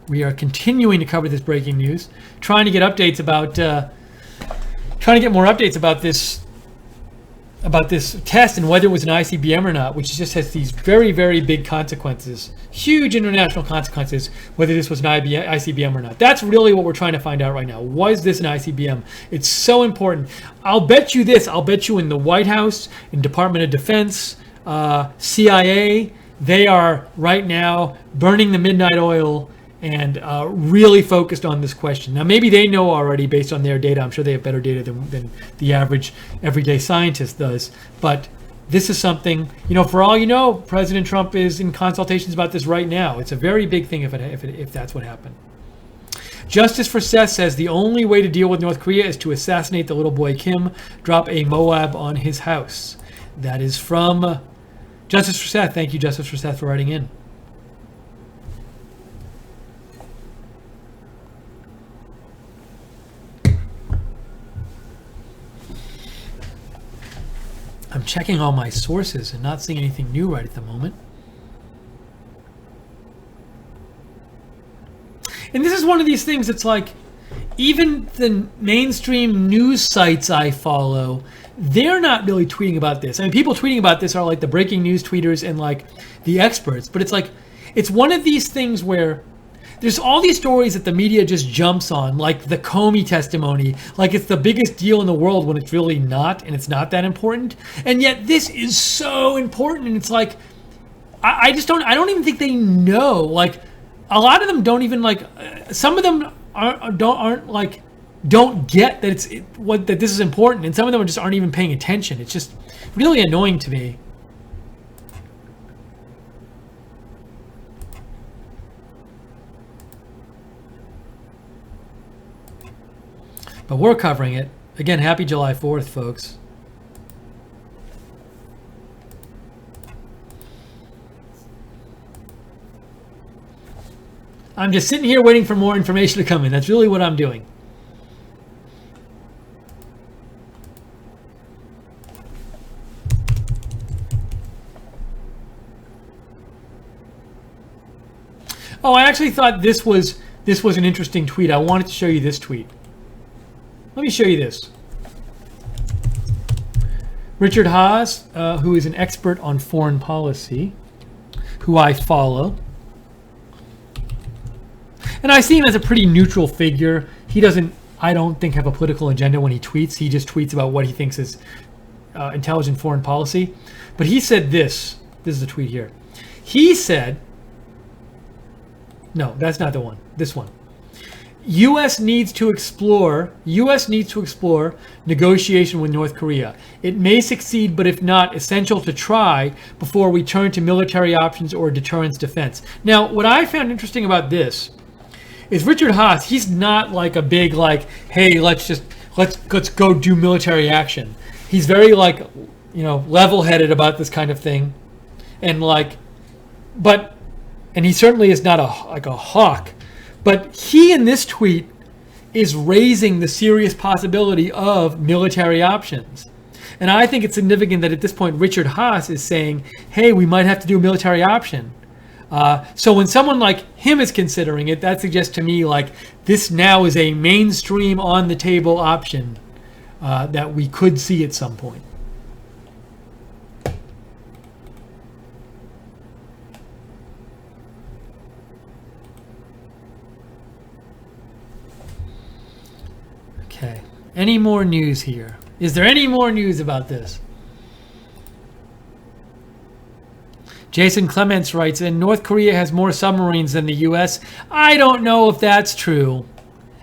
We are continuing to cover this breaking news, trying to get updates about, trying to get more updates about this test and whether it was an ICBM or not, which just has these very, very big consequences, huge international consequences, whether this was an ICBM or not. That's really what we're trying to find out right now. Was this an ICBM? It's so important. I'll bet you this. I'll bet you in the White House, in Department of Defense, CIA, they are right now burning the midnight oil and really focused on this question. Now, maybe they know already based on their data. I'm sure they have better data than the average everyday scientist does. But this is something, for all you know, President Trump is in consultations about this right now. It's a very big thing if that's what happened. Justice for Seth says the only way to deal with North Korea is to assassinate the little boy Kim, drop a Moab on his house. That is from Justice for Seth. Thank you, Justice for Seth, for writing in. I'm checking all my sources and not seeing anything new right at the moment. And this is one of these things that's like, even the mainstream news sites I follow, they're not really tweeting about this. I mean, people tweeting about this are like the breaking news tweeters and like the experts. But it's like, it's one of these things where there's all these stories that the media just jumps on, like the Comey testimony, like it's the biggest deal in the world when it's really not, and it's not that important. And yet this is so important, and it's like, I don't even think they know. Like, a lot of them don't even like, some of them don't get that that this is important, and some of them just aren't even paying attention. It's just really annoying to me. But we're covering it. Again, happy July 4th, folks. I'm just sitting here waiting for more information to come in. That's really what I'm doing. Oh, I actually thought this was an interesting tweet. I wanted to show you this tweet. Let me show you this. Richard Haas, who is an expert on foreign policy, who I follow. And I see him as a pretty neutral figure. He doesn't, I don't think, have a political agenda when he tweets. He just tweets about what he thinks is intelligent foreign policy. But he said this. This is a tweet here. He said, no, that's not the one. This one. U.S. needs to explore negotiation with North Korea. It may succeed, but if not, essential to try before we turn to military options or deterrence defense. Now, what I found interesting about this is Richard Haas, he's not like a big like, hey, let's go do military action. He's very like, level-headed about this kind of thing. And like, and he certainly is not a hawk. But he, in this tweet, is raising the serious possibility of military options. And I think it's significant that at this point, Richard Haas is saying, hey, we might have to do a military option. So when someone like him is considering it, that suggests to me like this now is a mainstream on the table option that we could see at some point. Okay. Any more news here? Is there any more news about this? Jason Clements writes in, North Korea has more submarines than the U.S. I don't know if that's true.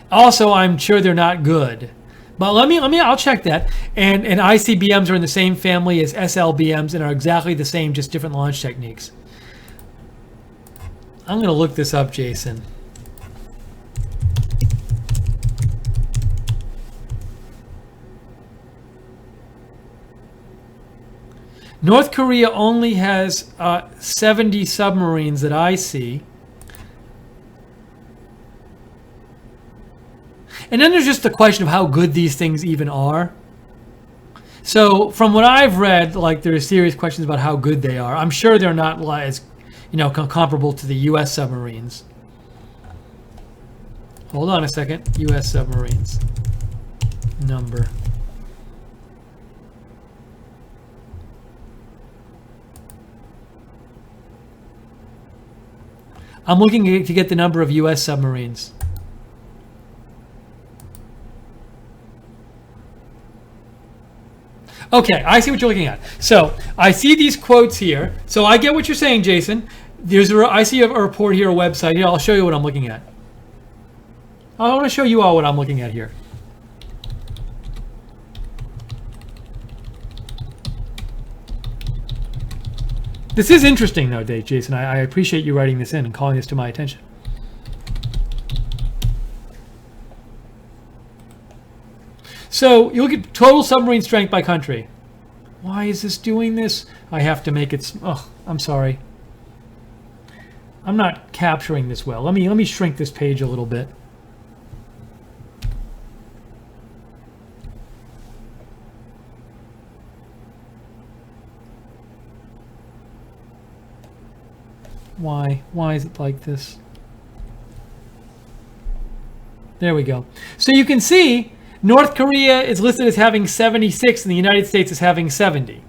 Also, I'm sure they're not good. But I'll check that. And ICBMs are in the same family as SLBMs and are exactly the same, just different launch techniques. I'm going to look this up, Jason. North Korea only has 70 submarines that I see. And then there's just the question of how good these things even are. So from what I've read, like there are serious questions about how good they are. I'm sure they're not as, comparable to the U.S. submarines. Hold on a second. U.S. submarines. Number. I'm looking to get the number of U.S. submarines. Okay, I see what you're looking at. So I see these quotes here. So I get what you're saying, Jason. I see a report here, a website. Here, I'll show you what I'm looking at. I want to show you all what I'm looking at here. This is interesting, though, Dave, Jason. I appreciate you writing this in and calling this to my attention. So you look at total submarine strength by country. Why is this doing this? I have to make it. Oh, I'm sorry. I'm not capturing this well. Let me shrink this page a little bit. Why? Why is it like this? There we go. So you can see North Korea is listed as having 76 and the United States is having 70.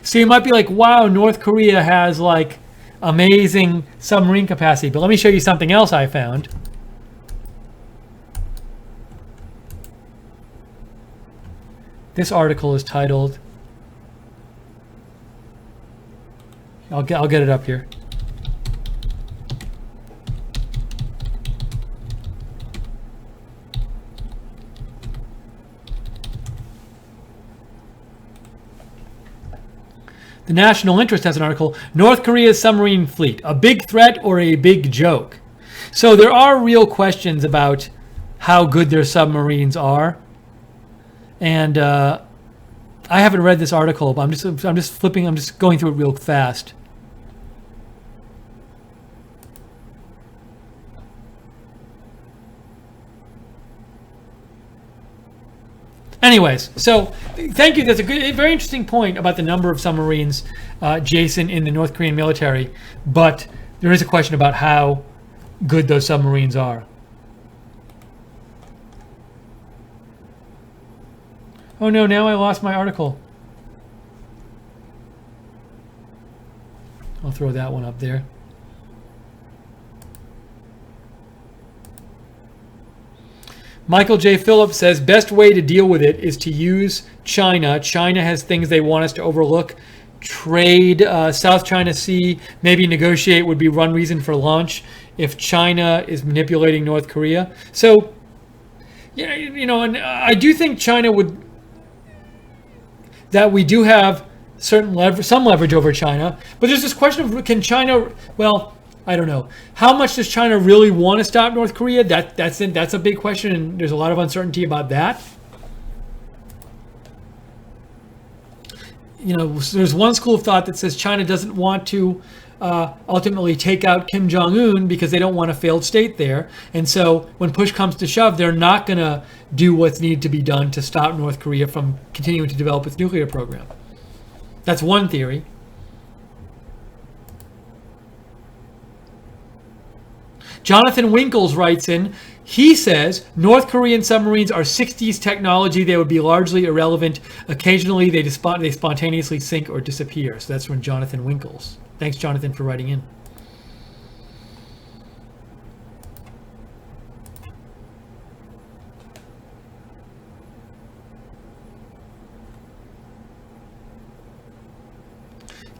So you might be like, wow, North Korea has like amazing submarine capacity. But let me show you something else I found. This article is titled, I'll get it up here. The National Interest has an article, North Korea's submarine fleet, a big threat or a big joke? So there are real questions about how good their submarines are. And I haven't read this article, but I'm just going through it real fast. Anyways, so thank you. That's a very interesting point about the number of submarines, Jason, in the North Korean military. But there is a question about how good those submarines are. Oh no, now I lost my article. I'll throw that one up there. Michael J. Phillips says, best way to deal with it is to use China. China has things they want us to overlook. Trade, South China Sea, maybe negotiate would be one reason for launch if China is manipulating North Korea. So, you know, and I do think China would, that we do have some leverage over China. But there's this question of, can China, well, I don't know. How much does China really want to stop North Korea? That's a big question, and there's a lot of uncertainty about that. You know, there's one school of thought that says China doesn't want to ultimately take out Kim Jong-un because they don't want a failed state there. And so when push comes to shove, they're not going to do what's needed to be done to stop North Korea from continuing to develop its nuclear program. That's one theory. Jonathan Winkles writes in, he says, North Korean submarines are 60s technology. They would be largely irrelevant. Occasionally, they spontaneously sink or disappear. So that's from Jonathan Winkles. Thanks, Jonathan, for writing in.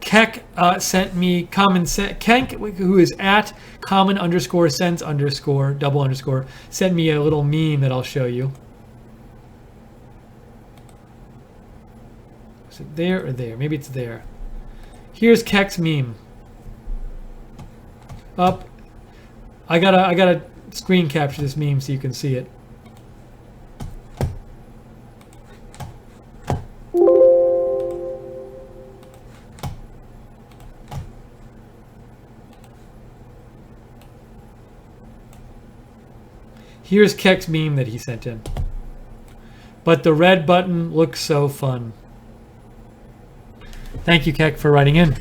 Keck sent me Kenk, who is at common_sense_double_, sent me a little meme that I'll show you. Is it there or there? Maybe it's there. Here's Keck's meme. Up. I gotta screen capture this meme so you can see it. Here's Keck's meme that he sent in. But the red button looks so fun. Thank you, Keck, for writing in.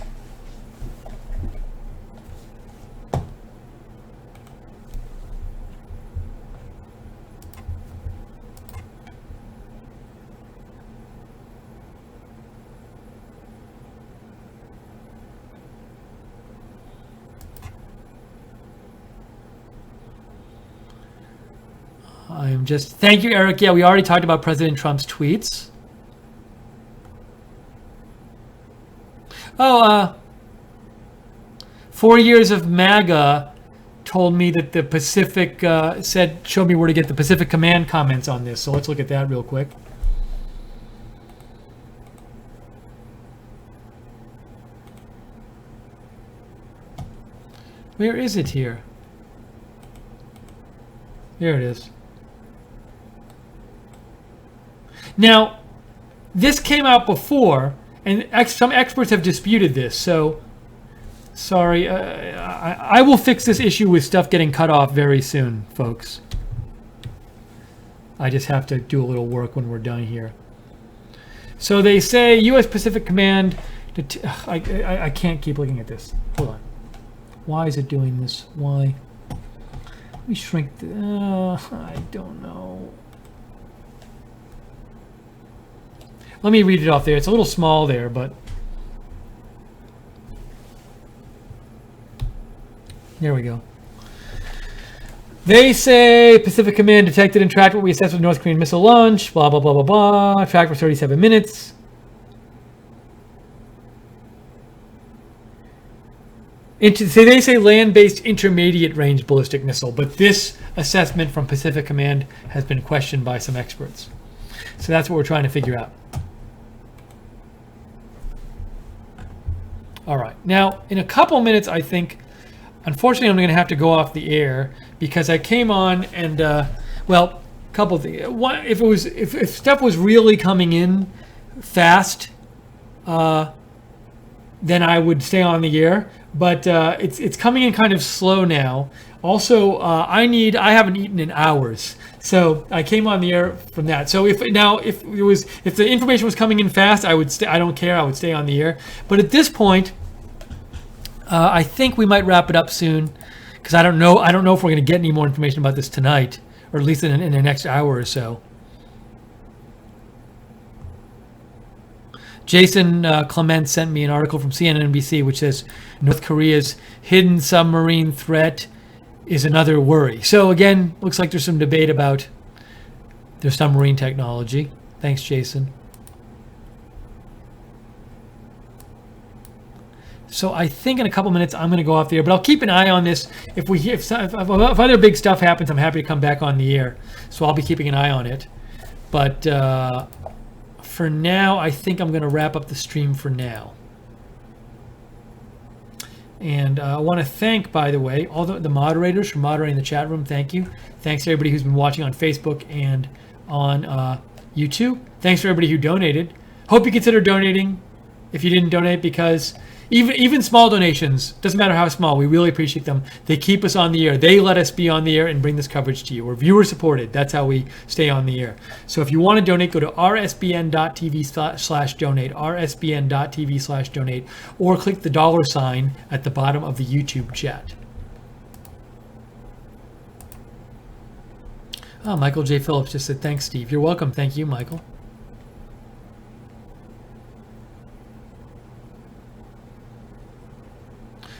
I'm just... Thank you, Eric. Yeah, we already talked about President Trump's tweets. Oh, 4 years of MAGA told me that the Pacific showed me where to get the Pacific Command comments on this. So let's look at that real quick. Where is it here? There it is. Now, this came out before, and some experts have disputed this. So, sorry, I will fix this issue with stuff getting cut off very soon, folks. I just have to do a little work when we're done here. So they say U.S. Pacific Command. I can't keep looking at this. Hold on. Why is it doing this? Why? Let me shrink. I don't know. Let me read it off there. It's a little small there, but there we go. They say Pacific Command detected and tracked what we assessed with North Korean missile launch. Blah blah blah blah blah. Tracked for 37 minutes. They say land-based intermediate-range ballistic missile, but this assessment from Pacific Command has been questioned by some experts. So that's what we're trying to figure out. All right. Now, in a couple minutes, I think, unfortunately, I'm going to have to go off the air because I came on and, well, a couple of things. One, if stuff was really coming in fast, then I would stay on the air. But it's coming in kind of slow now. Also, I haven't eaten in hours, so I came on the air from that. So if the information was coming in fast, I would stay. I don't care. I would stay on the air. But at this point, I think we might wrap it up soon, because I don't know if we're going to get any more information about this tonight, or at least in the next hour or so. Jason Clement sent me an article from CNN and NBC which says North Korea's hidden submarine threat is another worry. So again, looks like there's some debate about their submarine technology. Thanks, Jason. So I think in a couple minutes I'm going to go off the air, but I'll keep an eye on this. If other big stuff happens, I'm happy to come back on the air. So I'll be keeping an eye on it. But for now, I think I'm going to wrap up the stream for now. And I want to thank, by the way, all the moderators for moderating the chat room. Thank you. Thanks to everybody who's been watching on Facebook and on YouTube. Thanks for everybody who donated. Hope you consider donating if you didn't donate, because even small donations, doesn't matter how small, we really appreciate them. They keep us on the air. They let us be on the air and bring this coverage to you. We're viewer supported. That's how we stay on the air. So if you want to donate, go to rsbn.tv/donate, rsbn.tv/donate, or click the $sign at the bottom of the YouTube chat. Oh, Michael J. Phillips just said, thanks, Steve. You're welcome. Thank you, Michael.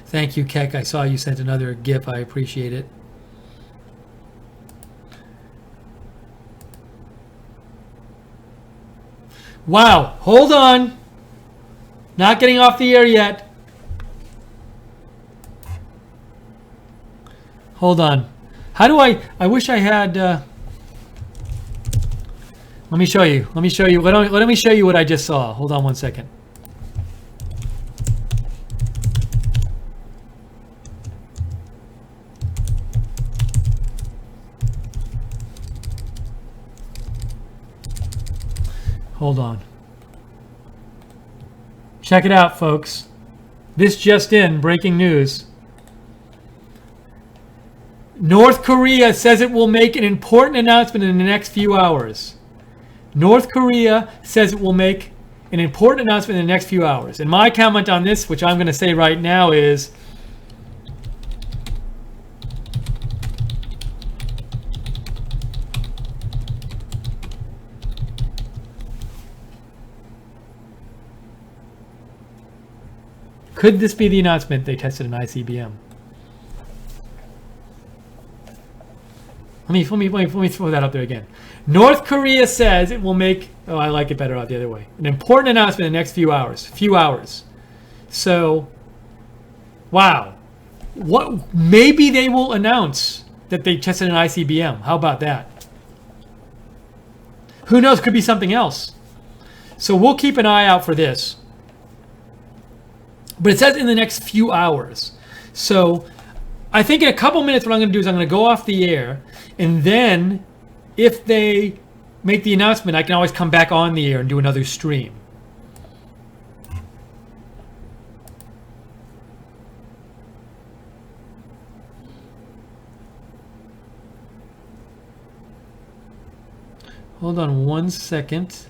Thank you, Keck. I saw you sent another GIF. I appreciate it. Wow. Hold on. Not getting off the air yet. Hold on. How do I wish I had... let me show you. Let me show you what I just saw. Hold on one second. Hold on. Check it out, folks. This just in, breaking news. North Korea says it will make an important announcement in the next few hours. North Korea says it will make an important announcement in the next few hours. And my comment on this, which I'm going to say right now, is could this be the announcement they tested an ICBM? Let me throw that up there again. North Korea says it will make. Oh, I like it better out the other way. An important announcement in the next few hours. So, wow. What? Maybe they will announce that they tested an ICBM. How about that? Who knows? Could be something else. So we'll keep an eye out for this. But it says in the next few hours. So I think in a couple minutes what I'm going to do is I'm going to go off the air. And then if they make the announcement, I can always come back on the air and do another stream. Hold on 1 second.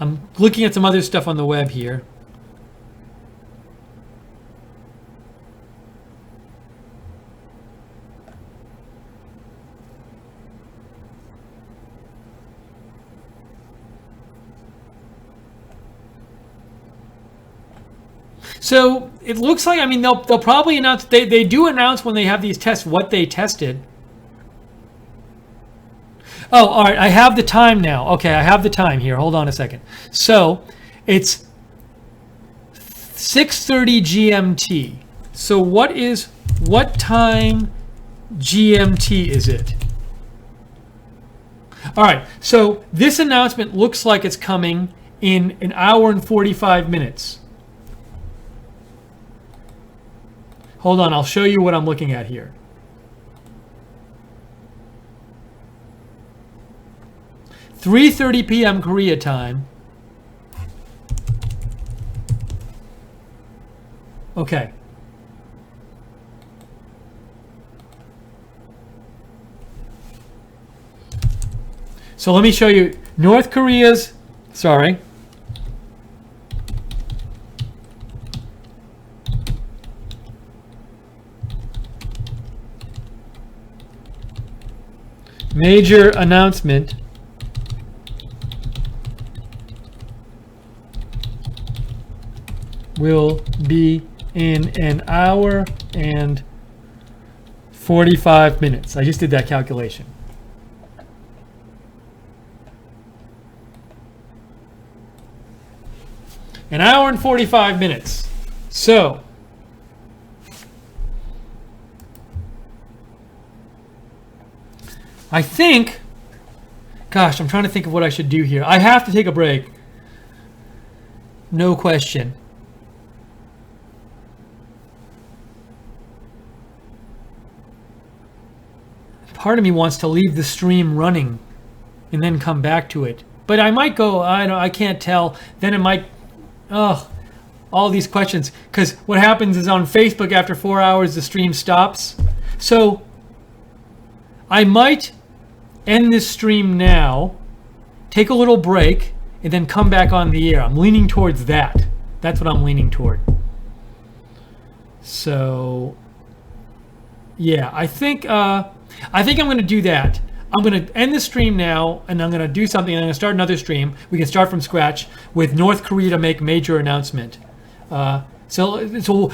I'm looking at some other stuff on the web here. So it looks like, I mean, they'll probably announce, they do announce when they have these tests what they tested. Oh, all right, I have the time now. Okay, I have the time here. Hold on a second. So it's 6:30 GMT. So what time GMT is it? All right, so this announcement looks like it's coming in an hour and 45 minutes. Hold on, I'll show you what I'm looking at here. 3:30 p.m. Korea time. Okay. So let me show you North Korea's, sorry. Major announcement. Will be in an hour and 45 minutes. I just did that calculation. An hour and 45 minutes. So, I think, gosh, I'm trying to think of what I should do here. I have to take a break. No question. Part of me wants to leave the stream running and then come back to it. But I might go, I can't tell. Then it might, all these questions. Because what happens is on Facebook after 4 hours, the stream stops. So I might end this stream now, take a little break, and then come back on the air. I'm leaning towards that. That's what I'm leaning toward. So, yeah, I think I'm going to do that. I'm going to end the stream now, and I'm going to do something, and I'm going to start another stream. We can start from scratch with North Korea to make major announcement. So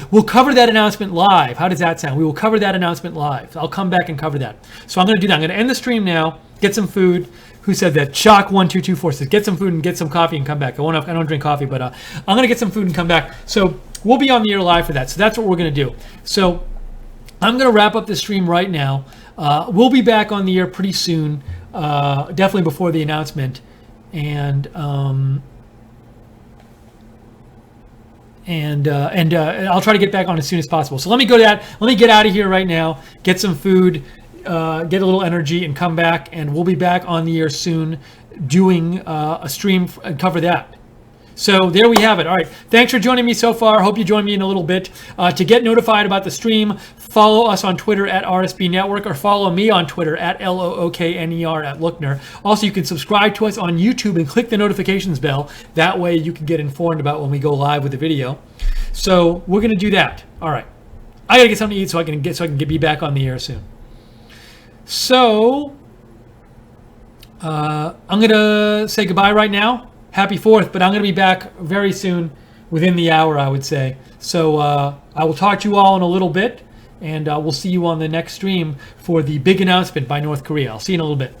we'll cover that announcement live. How does that sound? We will cover that announcement live. I'll come back and cover that. So I'm going to do that. I'm going to end the stream now, get some food. Who said that? Shock1224 says, get some food and get some coffee and come back. I don't drink coffee, but I'm going to get some food and come back. So we'll be on the air live for that. So that's what we're going to do. So I'm going to wrap up the stream right now. We'll be back on the air pretty soon, definitely before the announcement, and I'll try to get back on as soon as possible. So let me go to that. Let me get out of here right now, get some food, get a little energy, and come back. And we'll be back on the air soon, doing a stream and cover that. So there we have it. All right. Thanks for joining me so far. Hope you join me in a little bit. To get notified about the stream, follow us on Twitter at RSB Network, or follow me on Twitter at LOOKNER at Lookner. Also, you can subscribe to us on YouTube and click the notifications bell. That way you can get informed about when we go live with the video. So we're going to do that. All right. I got to get something to eat so I can be back on the air soon. So I'm going to say goodbye right now. Happy 4th, but I'm going to be back very soon, within the hour, I would say. So I will talk to you all in a little bit, And we'll see you on the next stream for the big announcement by North Korea. I'll see you in a little bit.